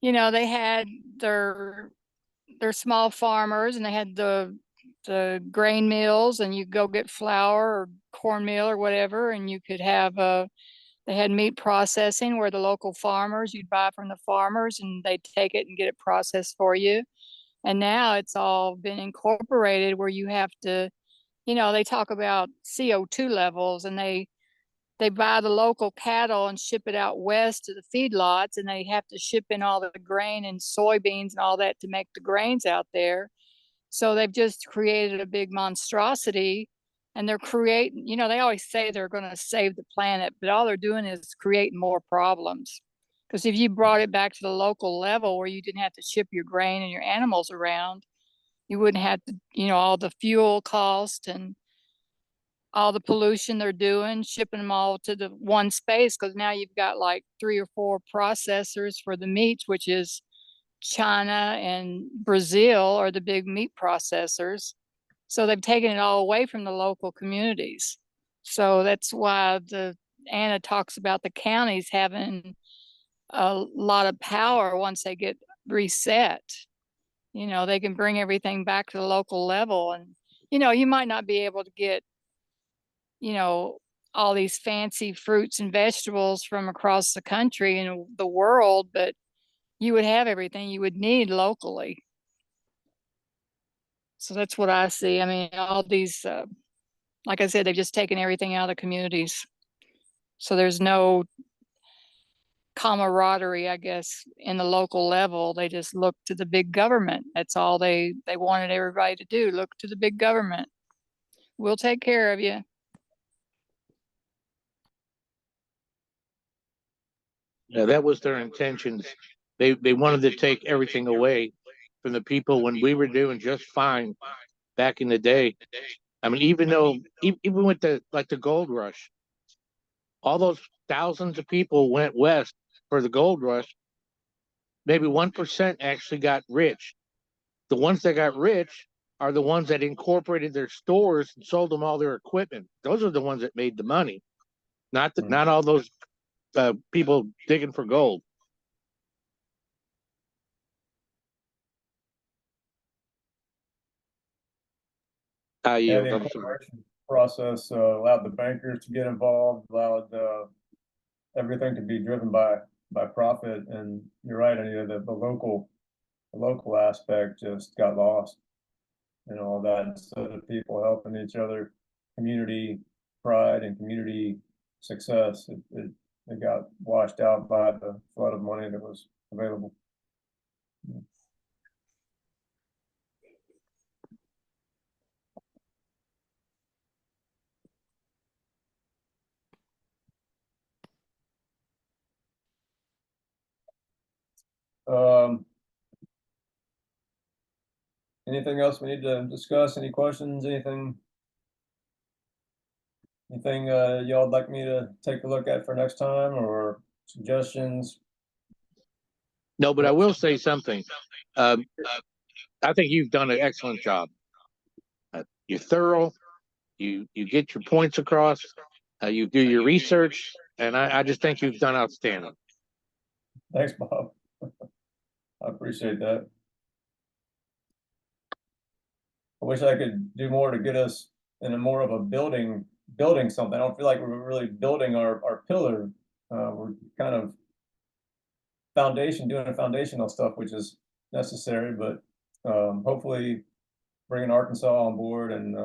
they had their small farmers, and they had the grain mills, and you go get flour or cornmeal or whatever, and you could have they had meat processing where the local farmers, you'd buy from the farmers and they'd take it and get it processed for you. And now it's all been incorporated where you have to, they talk about CO2 levels, and they buy the local cattle and ship it out west to the feedlots, and they have to ship in all the grain and soybeans and all that to make the grains out there. So they've just created a big monstrosity, and they're creating, they always say they're going to save the planet, but all they're doing is creating more problems. Because if you brought it back to the local level where you didn't have to ship your grain and your animals around, You wouldn't have to, all the fuel cost and all the pollution they're doing, shipping them all to the one space. Cause now you've got like 3 or 4 processors for the meats, which is China and Brazil are the big meat processors. So they've taken it all away from the local communities. So that's why Anna talks about the counties having a lot of power once they get reset. They can bring everything back to the local level, and you might not be able to get all these fancy fruits and vegetables from across the country and the world, but you would have everything you would need locally. So that's what I see. I mean, all these, like I said, they've just taken everything out of the communities. So there's no camaraderie, I guess, in the local level. They just look to the big government. That's all they wanted everybody to do. Look to the big government. We'll take care of you. Yeah, that was their intentions. They wanted to take everything away from the people when we were doing just fine back in the day. I mean, even with the gold rush, all those thousands of people went west for the gold rush. Maybe 1% actually got rich. The ones that got rich are the ones that incorporated their stores and sold them all their equipment. Those are the ones that made the money, not all those people digging for gold. Yeah, the I'm sorry. incorporation process allowed the bankers to get involved, allowed everything to be driven by profit. And you're right, Anita, the local aspect just got lost and all that. Instead of people helping each other, community pride and community success, it got washed out by the flood of money that was available. Anything else we need to discuss? Any questions? Anything y'all would like me to take a look at for next time, or suggestions? No, but I will say something. I think you've done an excellent job. You're thorough. You get your points across. You do your research, and I just think you've done outstanding. Thanks, Bob. I appreciate that. I wish I could do more to get us in a more of a building something. I don't feel like we're really building our pillar. We're kind of doing foundational stuff, which is necessary, but hopefully bringing Arkansas on board, and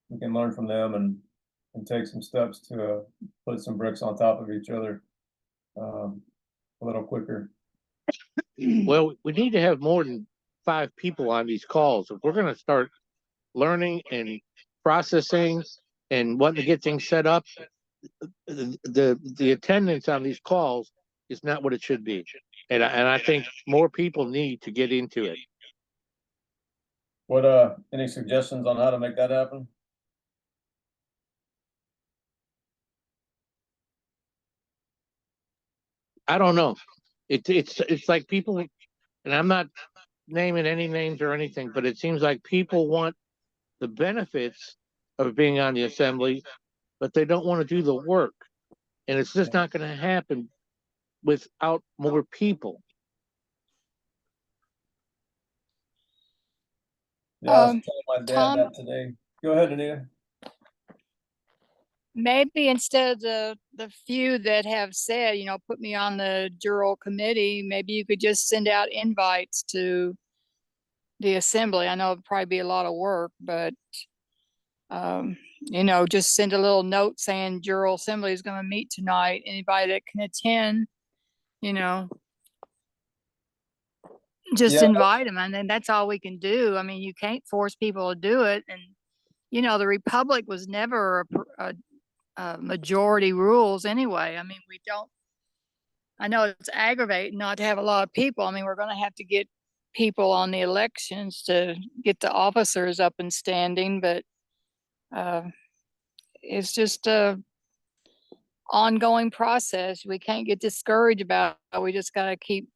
we can learn from them and take some steps to put some bricks on top of each other a little quicker. Well, we need to have more than 5 people on these calls. If we're going to start learning and processing and wanting to get things set up, the attendance on these calls is not what it should be. And I think more people need to get into it. What any suggestions on how to make that happen? I don't know. It's like people, and I'm not naming any names or anything, but it seems like people want the benefits of being on the assembly, but they don't want to do the work. And it's just not going to happen without more people. Yeah, I was telling my dad Tom, that today. Go ahead, Anita. maybe instead of the few that have said, put me on the Jural committee, maybe you could just send out invites to the assembly. I know it'd probably be a lot of work, but just send a little note saying Jural Assembly is going to meet tonight. Anybody that can attend, just invite them, and then that's all we can do. I mean, you can't force people to do it, and the Republic was never a majority rules anyway. I mean, I know it's aggravating not to have a lot of people. I mean, we're going to have to get people on the elections to get the officers up and standing, but it's just a ongoing process. We can't get discouraged about it. We just got to keep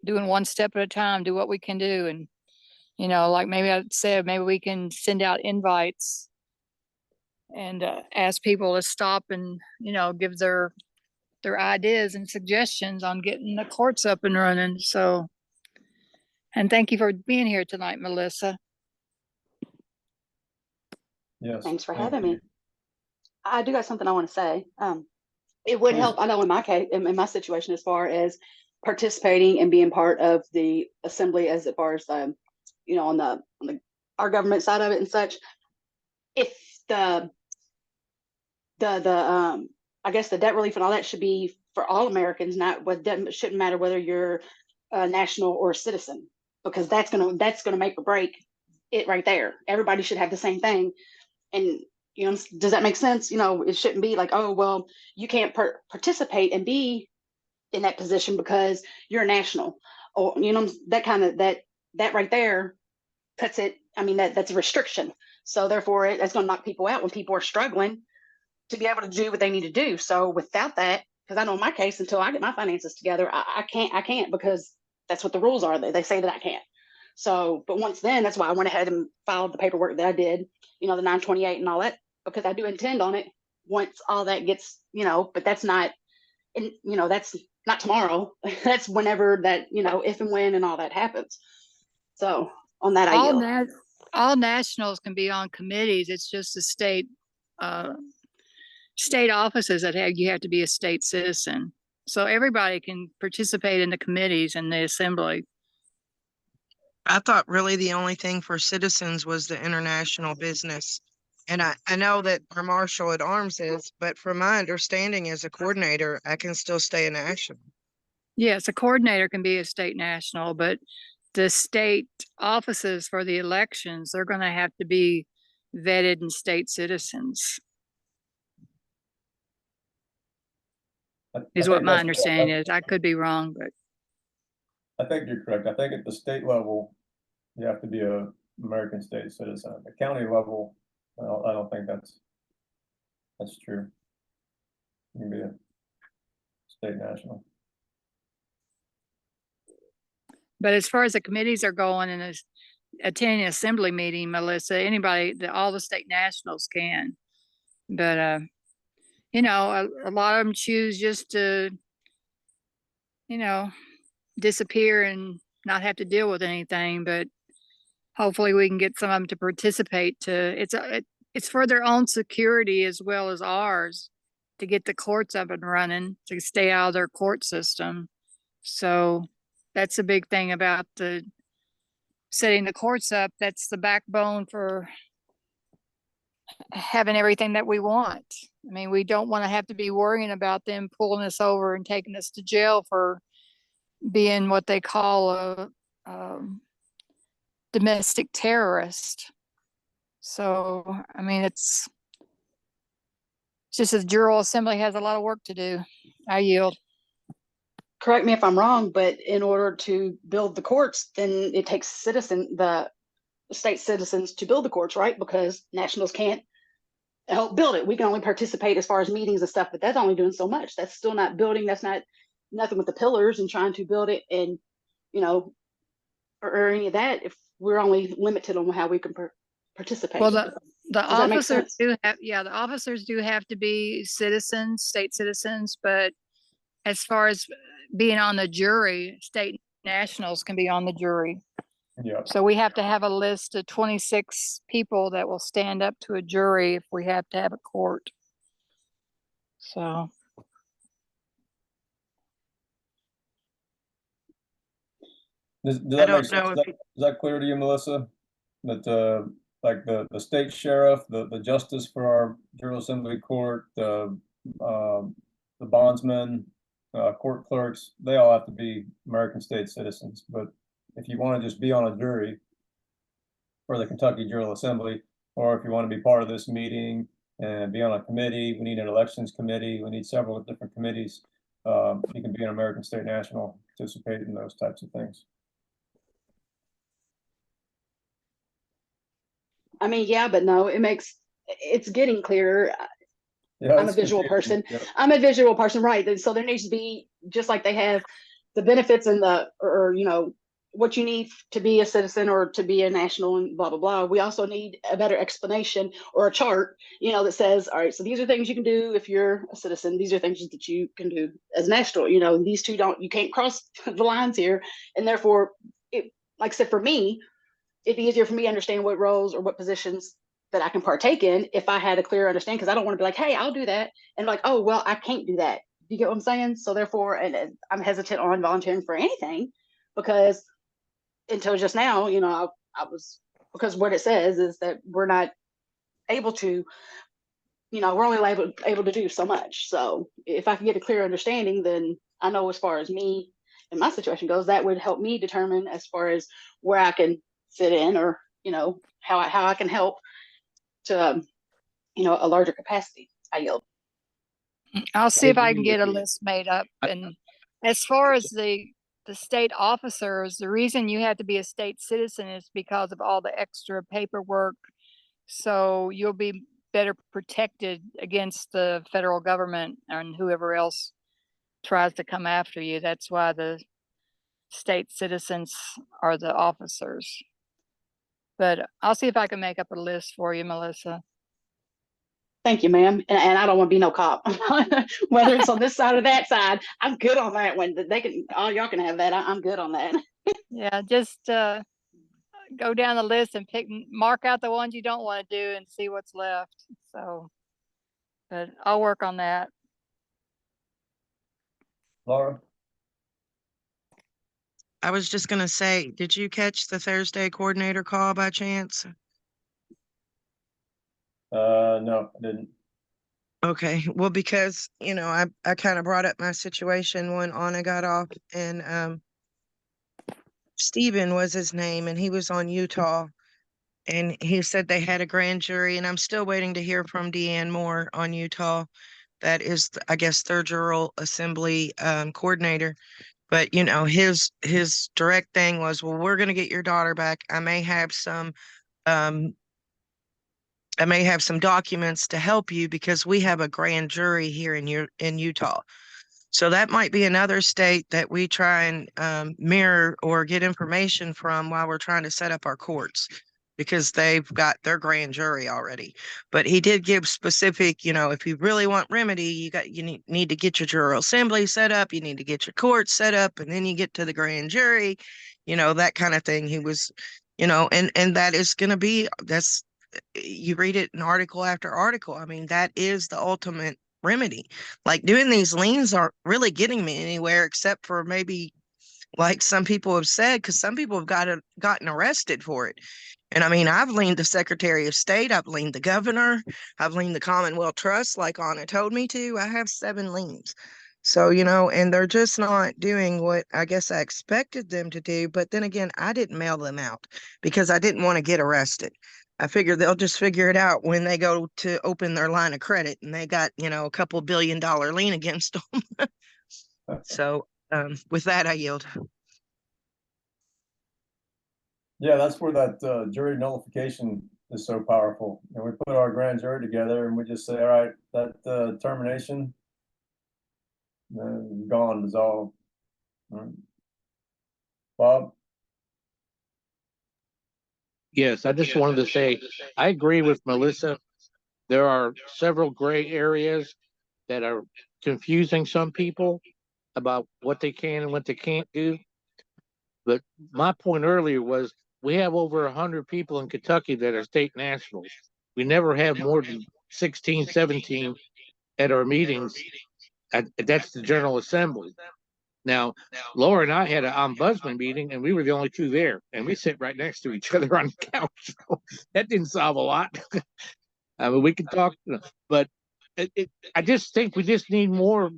doing one step at a time, do what we can do. And, you know, like maybe I said, maybe we can send out invites and ask people to stop and, you know, give their ideas and suggestions on getting the courts up and running. So, and thank you for being here tonight, Melissa. Yes. Thanks for thank having you. me. I do got something I want to say. It would Please. help, I know in my case, in my situation, as far as participating and being part of the assembly, as far as you know, on the our government side of it and such. If the I guess the debt relief and all that should be for all Americans, not what shouldn't matter whether you're a national or a citizen, because that's gonna make or break it right there. Everybody should have the same thing. And, you know, does that make sense? You know, it shouldn't be like, oh, well, you can't participate and be in that position because you're a national, or, you know, that kind of, that right there cuts it. I mean, that's a restriction. So therefore that's going to knock people out when people are struggling to be able to do what they need to do. So without that, because I know in my case, until I get my finances together, I can't, because that's what the rules are. They say that I can't. So, but once then, that's why I went ahead and filed the paperwork that I did, you know, the 928 and all that, because I do intend on it once all that gets, you know, but that's not, and you know, that's not tomorrow. That's whenever that, you know, if and when and all that happens. So on that, I yield. All nationals can be on committees. It's just the state offices that you have to be a state citizen. So everybody can participate in the committees and the assembly. I thought really the only thing for citizens was the international business. And I know that our marshal at arms is, but from my understanding as a coordinator, I can still stay a national. Yes, a coordinator can be a state national, but the state offices for the elections, they're going to have to be vetted and state citizens. Is what my understanding is. I could be wrong, but I think you're correct. I think at the state level, you have to be a American state citizen. At the county level, I don't think that's true. You can be a state national. But as far as the committees are going and attending an assembly meeting, Melissa, anybody, all the state nationals can. But you know, a lot of them choose just to, you know, disappear and not have to deal with anything. But hopefully we can get some of them to participate. It's for their own security as well as ours, to get the courts up and running, to stay out of their court system. So that's a big thing about the setting the courts up. That's the backbone for having everything that we want. I mean, we don't want to have to be worrying about them pulling us over and taking us to jail for being what they call a domestic terrorist. So, I mean, it's just the Jural Assembly has a lot of work to do. I yield. Correct me if I'm wrong, but in order to build the courts, then it takes the state citizens to build the courts, right? Because nationals can't help build it. We can only participate as far as meetings and stuff, but that's only doing so much. That's still not building. That's not nothing with the pillars and trying to build it, and you know, or any of that. If we're only limited on how we can participate. Well, the officers the officers do have to be citizens, state citizens, but as far as being on the jury, state nationals can be on the jury. Yeah. So we have to have a list of 26 people that will stand up to a jury if we have to have a court. So. Does that make sense? Is that clear to you, Melissa? That like the state sheriff, the justice for our Jural Assembly Court, the bondsmen, court clerks, they all have to be American state citizens. But if you want to just be on a jury for the Kentucky Jural Assembly, or if you want to be part of this meeting and be on a committee, we need an elections committee, we need several different committees. You can be an American state national, participate in those types of things. I mean, yeah, but no, it's getting clearer. Yeah, I'm a it's visual confusing. person. Yep. I'm a visual person, right? And so there needs to be, just like they have the benefits and or what you need to be a citizen or to be a national and blah blah blah. We also need a better explanation or a chart, that says, all right, so these are things you can do if you're a citizen. These are things that you can do as national. These two you can't cross the lines here, and therefore, like I said, for me, it'd be easier for me to understand what roles or what positions that I can partake in if I had a clear understanding, because I don't want to be like, hey, I'll do that. And like, oh, well, I can't do that. Do you get what I'm saying? So therefore, and I'm hesitant on volunteering for anything because until just now, I was, because what it says is that we're not able to, we're only able to do so much. So if I can get a clear understanding, then I know as far as me and my situation goes, that would help me determine as far as where I can fit in or, how I can help to, a larger capacity. I yield. I'll see if I can agree get a with you. list made up. And as far as the state officers, the reason you have to be a state citizen is because of all the extra paperwork. So you'll be better protected against the federal government and whoever else tries to come after you. That's why the state citizens are the officers. But I'll see if I can make up a list for you, Melissa. Thank you, ma'am. And I don't want to be no cop. Whether it's on this side or that side, I'm good on that one. All y'all can have that. I'm good on that. Yeah, just go down the list and mark out the ones you don't want to do and see what's left. So, but I'll work on that. Laura? I was just gonna say, did you catch the Thursday coordinator call by chance? No, I didn't. Okay, well, because, I kind of brought up my situation when Anna got off, and Steven was his name, and he was on Utah, and he said they had a grand jury, and I'm still waiting to hear from Deanne Moore on Utah. That is, I guess, their Jural Assembly coordinator. But his direct thing was, well, we're gonna get your daughter back. Um I may have some documents to help you because we have a grand jury here in Utah. So that might be another state that we try and mirror or get information from while we're trying to set up our courts, because they've got their grand jury already. But he did give specific, if you really want remedy, you need to get your Jural Assembly set up, you need to get your court set up, and then you get to the grand jury, that kind of thing. He was, and that is going to be, you read it in article after article. I mean, that is the ultimate remedy. Like, doing these liens aren't really getting me anywhere, except for maybe, like some people have said, because some people have gotten arrested for it. And I mean, I've leaned the Secretary of State, I've leaned the governor, I've leaned the Commonwealth Trust, like Anna told me to. I have 7 liens. So, and they're just not doing what I guess I expected them to do. But then again, I didn't mail them out because I didn't want to get arrested. I figure they'll just figure it out when they go to open their line of credit and they got, a couple $1 billion lien against them. So, with that, I yield. Yeah, that's where that jury nullification is so powerful. And we put our grand jury together and we just say, all right, that termination, gone, dissolved. All right. Bob? Yes, I just wanted to say, I agree with Melissa. There are several gray areas that are confusing some people about what they can and what they can't do. But my point earlier was we have over 100 people in Kentucky that are state nationals. We never have more than 16, 17 at our meetings. That's the General Assembly. Now, Laura and I had an ombudsman meeting, and we were the only 2 there, and we sit right next to each other on the couch. So that didn't solve a lot. I mean, we could talk, but I just think we just need more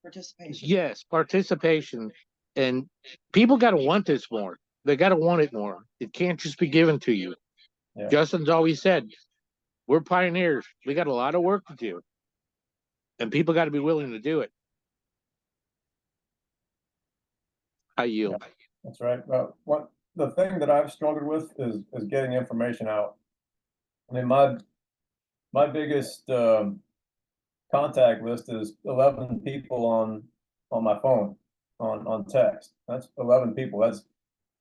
Participation. yes, participation, and people got to want this more. They got to want it more. It can't just be given to you. Yeah. Justin's always said, we're pioneers. We got a lot of work to do, and people got to be willing to do it. I yield. Yeah, that's right. the thing that I've struggled with is getting information out. I mean, my biggest contact list is 11 people on my phone on text. That's 11 people.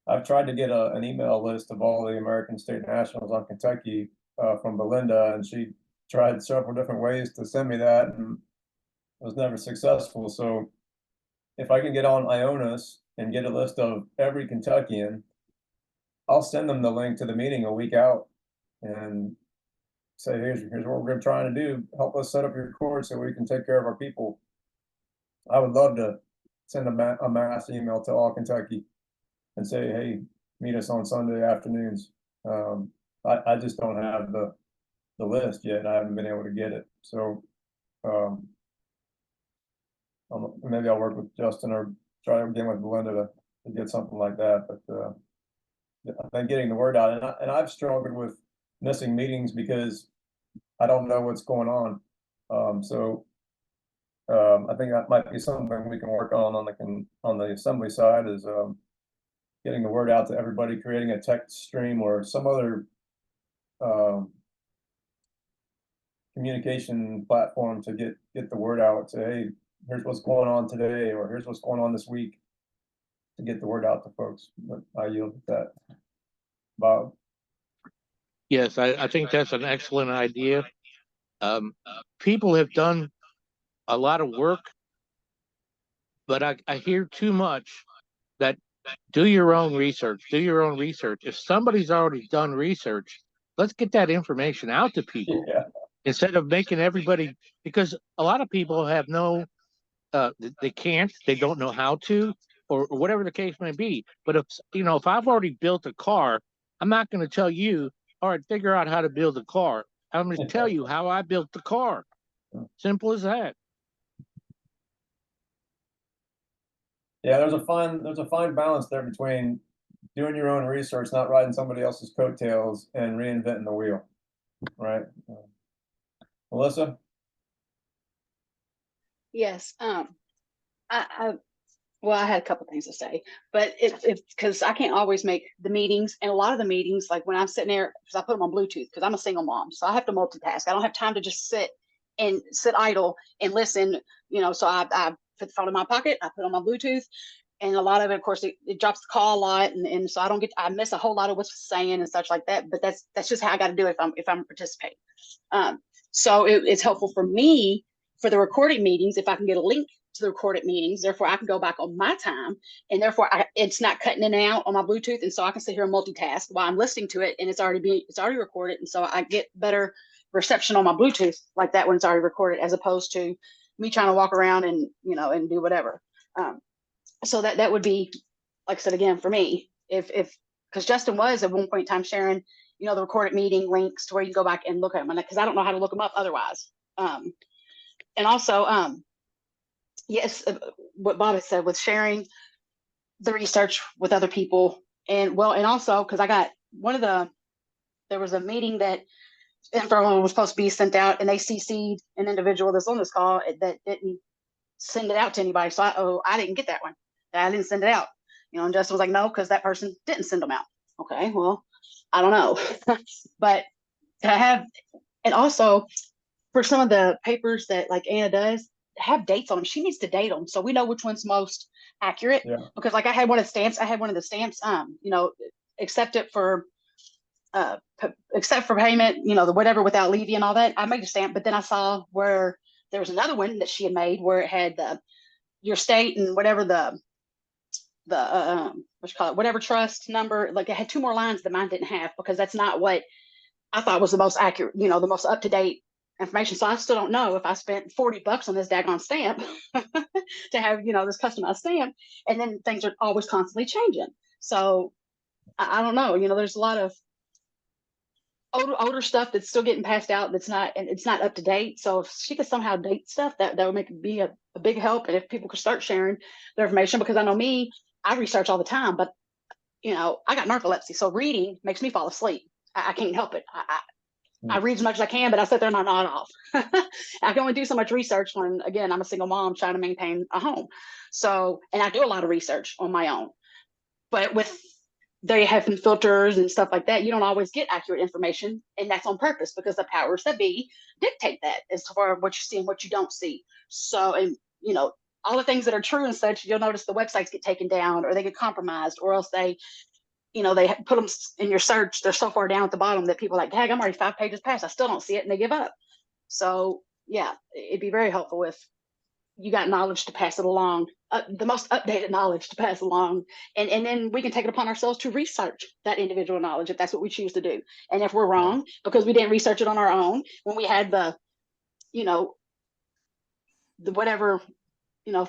I've tried to get an email list of all the American State Nationals on Kentucky from Belinda, and she tried several different ways to send me that, and was never successful. So if I can get on Ionis and get a list of every Kentuckian, I'll send them the link to the meeting a week out and say, here's what we're trying to do. Help us set up your court so we can take care of our people. I would love to send a mass email to all Kentucky and say, hey, meet us on Sunday afternoons. I just don't have the list yet. I haven't been able to get it. So maybe I'll work with Justin or try again with Belinda to get something like that. But I think getting the word out, and I've struggled with missing meetings because I don't know what's going on. I think that might be something we can work on the assembly side is getting the word out to everybody, creating a text stream or some other communication platform to get the word out. Say, hey, here's what's going on today, or here's what's going on this week, to get the word out to folks. But I yield with that. Bob? Yes, I think that's an excellent idea. People have done a lot of work, but I hear too much that do your own research, do your own research. If somebody's already done research, let's get that information out to people instead of making everybody, because a lot of people have no, they don't know how to, or whatever the case may be. But if I've already built a car, I'm not going to tell you, all right, figure out how to build a car. I'm going to tell you how I built the car. Simple as that. Yeah, there's a fine balance there between doing your own research, not riding somebody else's coattails, and reinventing the wheel, right? Melissa? Yes. Well, I had a couple things to say, but it's because I can't always make the meetings, and a lot of the meetings, like when I'm sitting there, because I put them on Bluetooth, because I'm a single mom, so I have to multitask. I don't have time to just sit idle and listen. So I put the phone in my pocket, I put on my Bluetooth, and a lot of it, of course, it drops the call a lot, and so I miss a whole lot of what's saying and such like that. But that's just how I got to do it if I'm participating. So it's helpful for me for the recorded meetings if I can get a link to the recorded meetings. Therefore, I can go back on my time, and therefore it's not cutting in and out on my Bluetooth, and so I can sit here and multitask while I'm listening to it, and it's already recorded, and so I get better reception on my Bluetooth like that when it's already recorded, as opposed to me trying to walk around and and do whatever. So that would be, like I said again, for me, if because Justin was at one point in time sharing the recorded meeting links to where you can go back and look at them, because I don't know how to look them up otherwise. And also, yes, what Bob had said with sharing the research with other people, and also because I got there was a meeting that info was supposed to be sent out, and they CC'd an individual that's on this call that didn't send it out to anybody. So I didn't get that one. I didn't send it out. And Justin was like, no, because that person didn't send them out. Okay, well, I don't know. But I have, and also for some of the papers that like Anna does, have dates on them. She needs to date them so we know which one's most accurate. Yeah. Because like I had one of the stamps, accept for payment, the whatever without levy and all that. I made a stamp, but then I saw where there was another one that she had made where it had your state and whatever whatever trust number, like it had 2 more lines that mine didn't have, because that's not what I thought was the most accurate, the most up-to-date information. So I still don't know if I spent $40 on this daggone stamp to have, this customized stamp, and then things are always constantly changing. So I don't know, there's a lot of older stuff that's still getting passed out and it's not up to date. So if she could somehow date stuff, that would be a big help. And if people could start sharing their information, because I know me, I research all the time, but I got narcolepsy, so reading makes me fall asleep. I can't help it. I read as much as I can, but I sit there and I nod off. I can only do so much research when, again, I'm a single mom trying to maintain a home. So, and I do a lot of research on my own, but with they have filters and stuff like that. You don't always get accurate information, and that's on purpose because the powers that be dictate that as far as what you see and what you don't see. So, and all the things that are true and such, you'll notice the websites get taken down or they get compromised, or else they put them in your search. They're so far down at the bottom that people are like, heck, I'm already 5 pages past. I still don't see it, and they give up. So yeah, it'd be very helpful if you got knowledge to pass it along, the most updated knowledge to pass along, and then we can take it upon ourselves to research that individual knowledge if that's what we choose to do. And if we're wrong because we didn't research it on our own when we had the whatever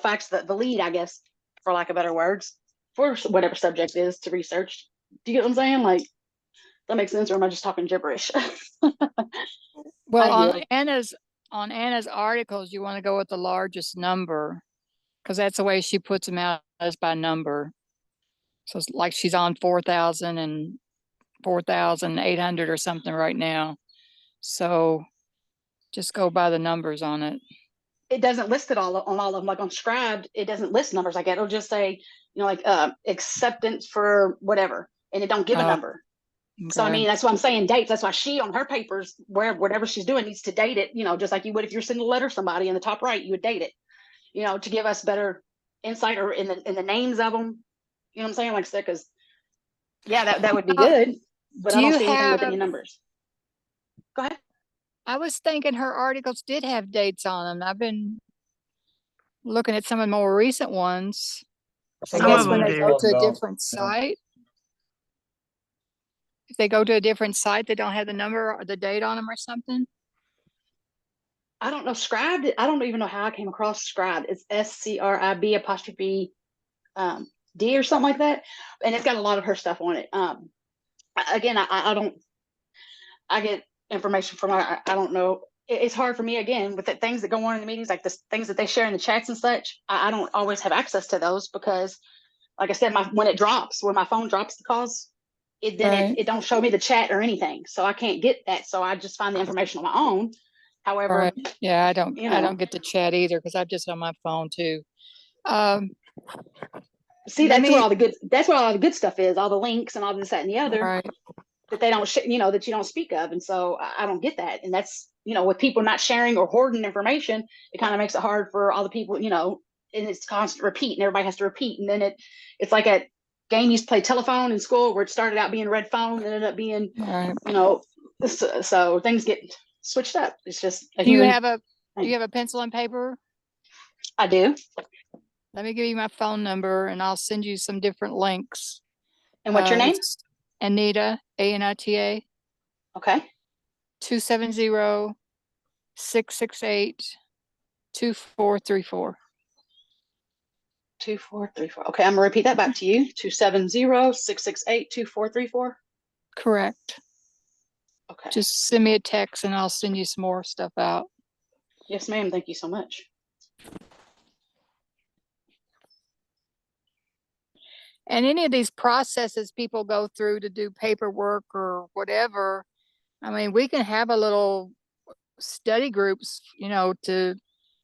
facts, the lead, I guess, for lack of better words, for whatever subject is to research. Do you get what I'm saying? Like, that makes sense, or am I just talking gibberish? Well, I on Anna's articles, you want to go with the largest number, because that's the way she puts them out, as by number. So it's like she's on 4,000 and 4,800 or something right now. So just go by the numbers on it. It doesn't list it all on all of them. Like on Scribed, it doesn't list numbers like that. It'll just say, like acceptance for whatever, and it don't give a number. So I Okay. mean, that's why I'm saying dates. That's why she on her papers, whatever she's doing, needs to date it. Just like you would if you're sending a letter to somebody in the top right, you would date it. To give us better insight, or in the names of them. You know what I'm saying? Like I said, because that would be good. But I do don't you see anything with any have- numbers. Go ahead. I was thinking her articles did have dates on them. I've been looking at some of the more recent ones. I Some guess of when them they do. go to a Don't. different site, if they go to a different site, they don't have the number or the date on them or something. I don't know. Scribed. I don't even know how I came across Scribed. It's SCRIB 'D or something like that, and it's got a lot of her stuff on it. Again, I don't. I get information from her. I don't know. It's hard for me, again, with the things that go on in the meetings, like the things that they share in the chats and such. I don't always have access to those because, like I said, when my phone drops the calls, it don't show me the chat or anything, so I can't get that. So I just find the information on my own. However, Right. Yeah, I don't get the chat either because I'm just on my phone too. See, Let that's where me- all the good stuff is, all the links and all this, that, and the other. Right. That they don't, that you don't speak of. And so I don't get that. And that's, with people not sharing or hoarding information, it kind of makes it hard for all the people, and it's constant repeat and everybody has to repeat. And then it's like a game used to play telephone in school where it started out being red phone and ended up being, Right. so things get switched up. It's just Do you have a pencil and paper? I do. Let me give you my phone number and I'll send you some different links. And what's your name? It's Anita, ANITA, Okay. 270-668-2434. Two, 4, 3, 4. Okay. I'm gonna repeat that back to you. 270-668-2434. Correct. Okay. Just send me a text and I'll send you some more stuff out. Yes, ma'am. Thank you so much. And any of these processes people go through to do paperwork or whatever, I mean, we can have a little study groups, to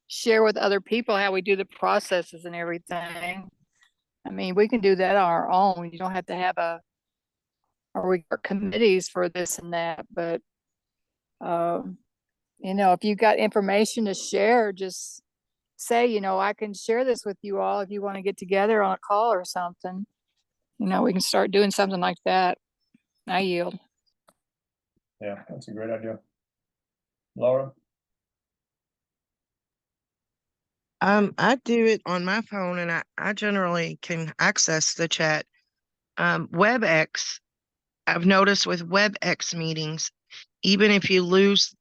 share with other people how we do the processes and everything. I mean, we can do that on our own. You don't have to have or committees for this and that, but if you got information to share, just say, I can share this with you all if you want to get together on a call or something. We can start doing something like that. I yield. Yeah, that's a great idea. Laura? I do it on my phone and I generally can access the chat. WebEx, I've noticed with WebEx meetings, even if you lose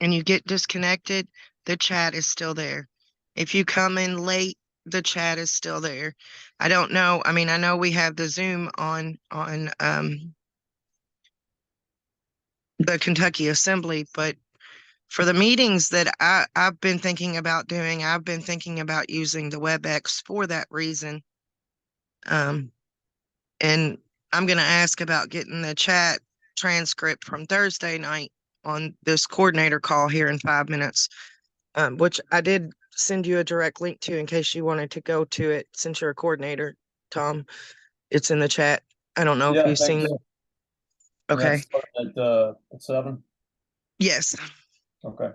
and you get disconnected, the chat is still there. If you come in late, the chat is still there. I don't know. I mean, I know we have the Zoom on the Kentucky Assembly, but for the meetings that I've been thinking about doing, I've been thinking about using the WebEx for that reason. And I'm going to ask about getting the chat transcript from Thursday night on this coordinator call here in 5 minutes, which I did send you a direct link to in case you wanted to go to it since you're a coordinator, Tom. It's in the chat. I don't know if Yeah, you've seen thanks. it. And Okay. that's starting at 7? Yes. Okay.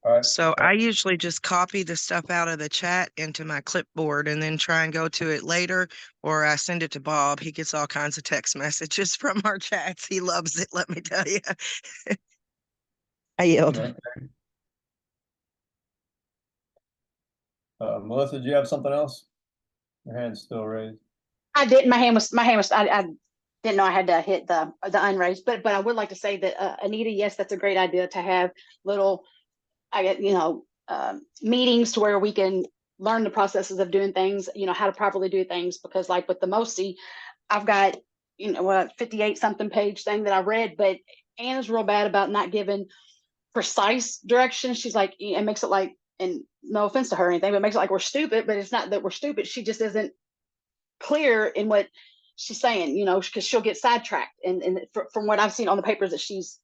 All right. So I usually just copy the stuff out of the chat into my clipboard and then try and go to it later, or I send it to Bob. He gets all kinds of text messages from our chats. He loves it, let me tell you. I yield. Okay. Melissa, do you have something else? Your hand's still raised. I did. My hand was. I didn't know I had to hit the unraised, but I would like to say that Anita, yes, that's a great idea to have little, meetings to where we can learn the processes of doing things. How to properly do things, because like with the MOSI, I've got a 58 something page thing that I read, but Anna's real bad about not giving precise directions. She's like, it makes it like, and no offense to her or anything, but it makes it like we're stupid. But it's not that we're stupid. She just isn't clear in what she's saying, because she'll get sidetracked. And from what I've seen on the papers that she's,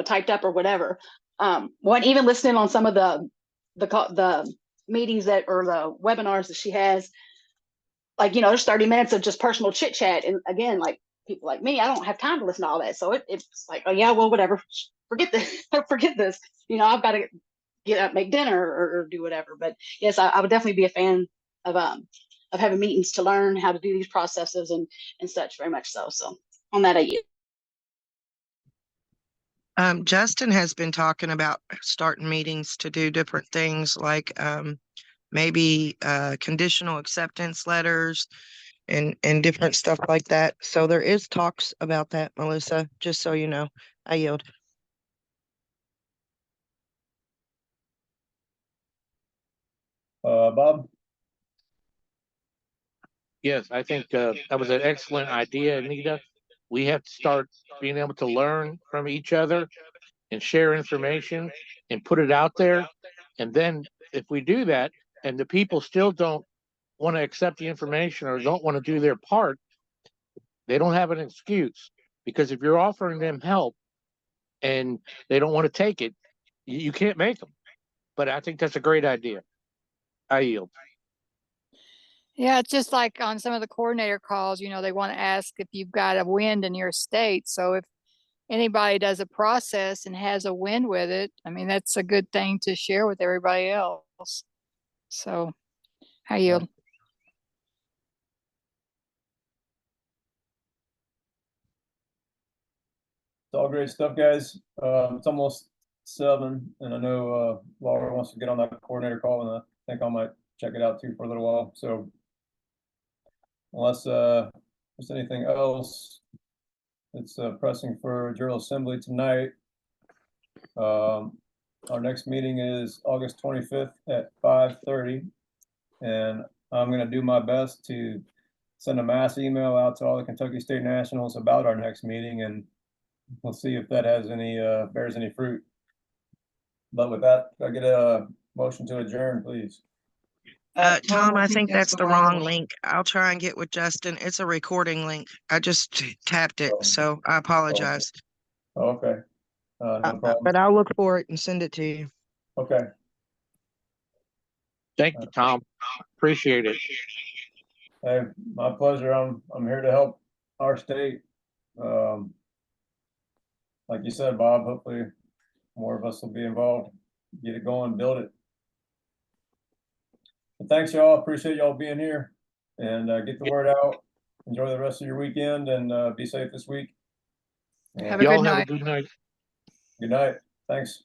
typed up or whatever. Even listening on some of the meetings that, or the webinars that she has, like, there's 30 minutes of just personal chit chat. And again, like people like me, I don't have time to listen to all that. So it's like, oh yeah, well, whatever, forget this, forget this. I've got to get up, make dinner, or do whatever. But yes, I would definitely be a fan of having meetings to learn how to do these processes and such, very much so. So on that, I yield. Justin has been talking about starting meetings to do different things like maybe conditional acceptance letters and different stuff like that. So there is talks about that, Melissa, just so you know. I yield. Bob? Yes, I think that was an excellent idea, Anita. We have to start being able to learn from each other and share information and put it out there. And then if we do that and the people still don't want to accept the information or don't want to do their part, they don't have an excuse. Because if you're offering them help and they don't want to take it, you can't make them. But I think that's a great idea. I yield. Yeah, it's just like on some of the coordinator calls, they want to ask if you've got a wind in your state. So if anybody does a process and has a wind with it, I mean, that's a good thing to share with everybody else. So I yield. It's all great stuff, guys. It's almost 7, and I know Laura wants to get on that coordinator call, and I think I might check it out too for a little while. So unless there's anything else, it's pressing for Jural Assembly tonight. Our next meeting is August 25th at 5:30, and I'm going to do my best to send a mass email out to all the Kentucky State Nationals about our next meeting, and we'll see if that has any bears any fruit. But with that, can I get a motion to adjourn, please? Tom, I think that's the wrong link. I'll try and get with Justin. It's a recording link. I just tapped it, so I apologize. Okay. No problem. But I'll look for it and send it to you. Okay. Thank you, Tom. Appreciate it. Hey, my pleasure. I'm here to help our state. Like you said, Bob, hopefully more of us will be involved, get it going, build it. But thanks, y'all. Appreciate y'all being here, and get the word out. Enjoy the rest of your weekend, and be safe this week. Have a good Y'all have a night. good night. Good night. Thanks.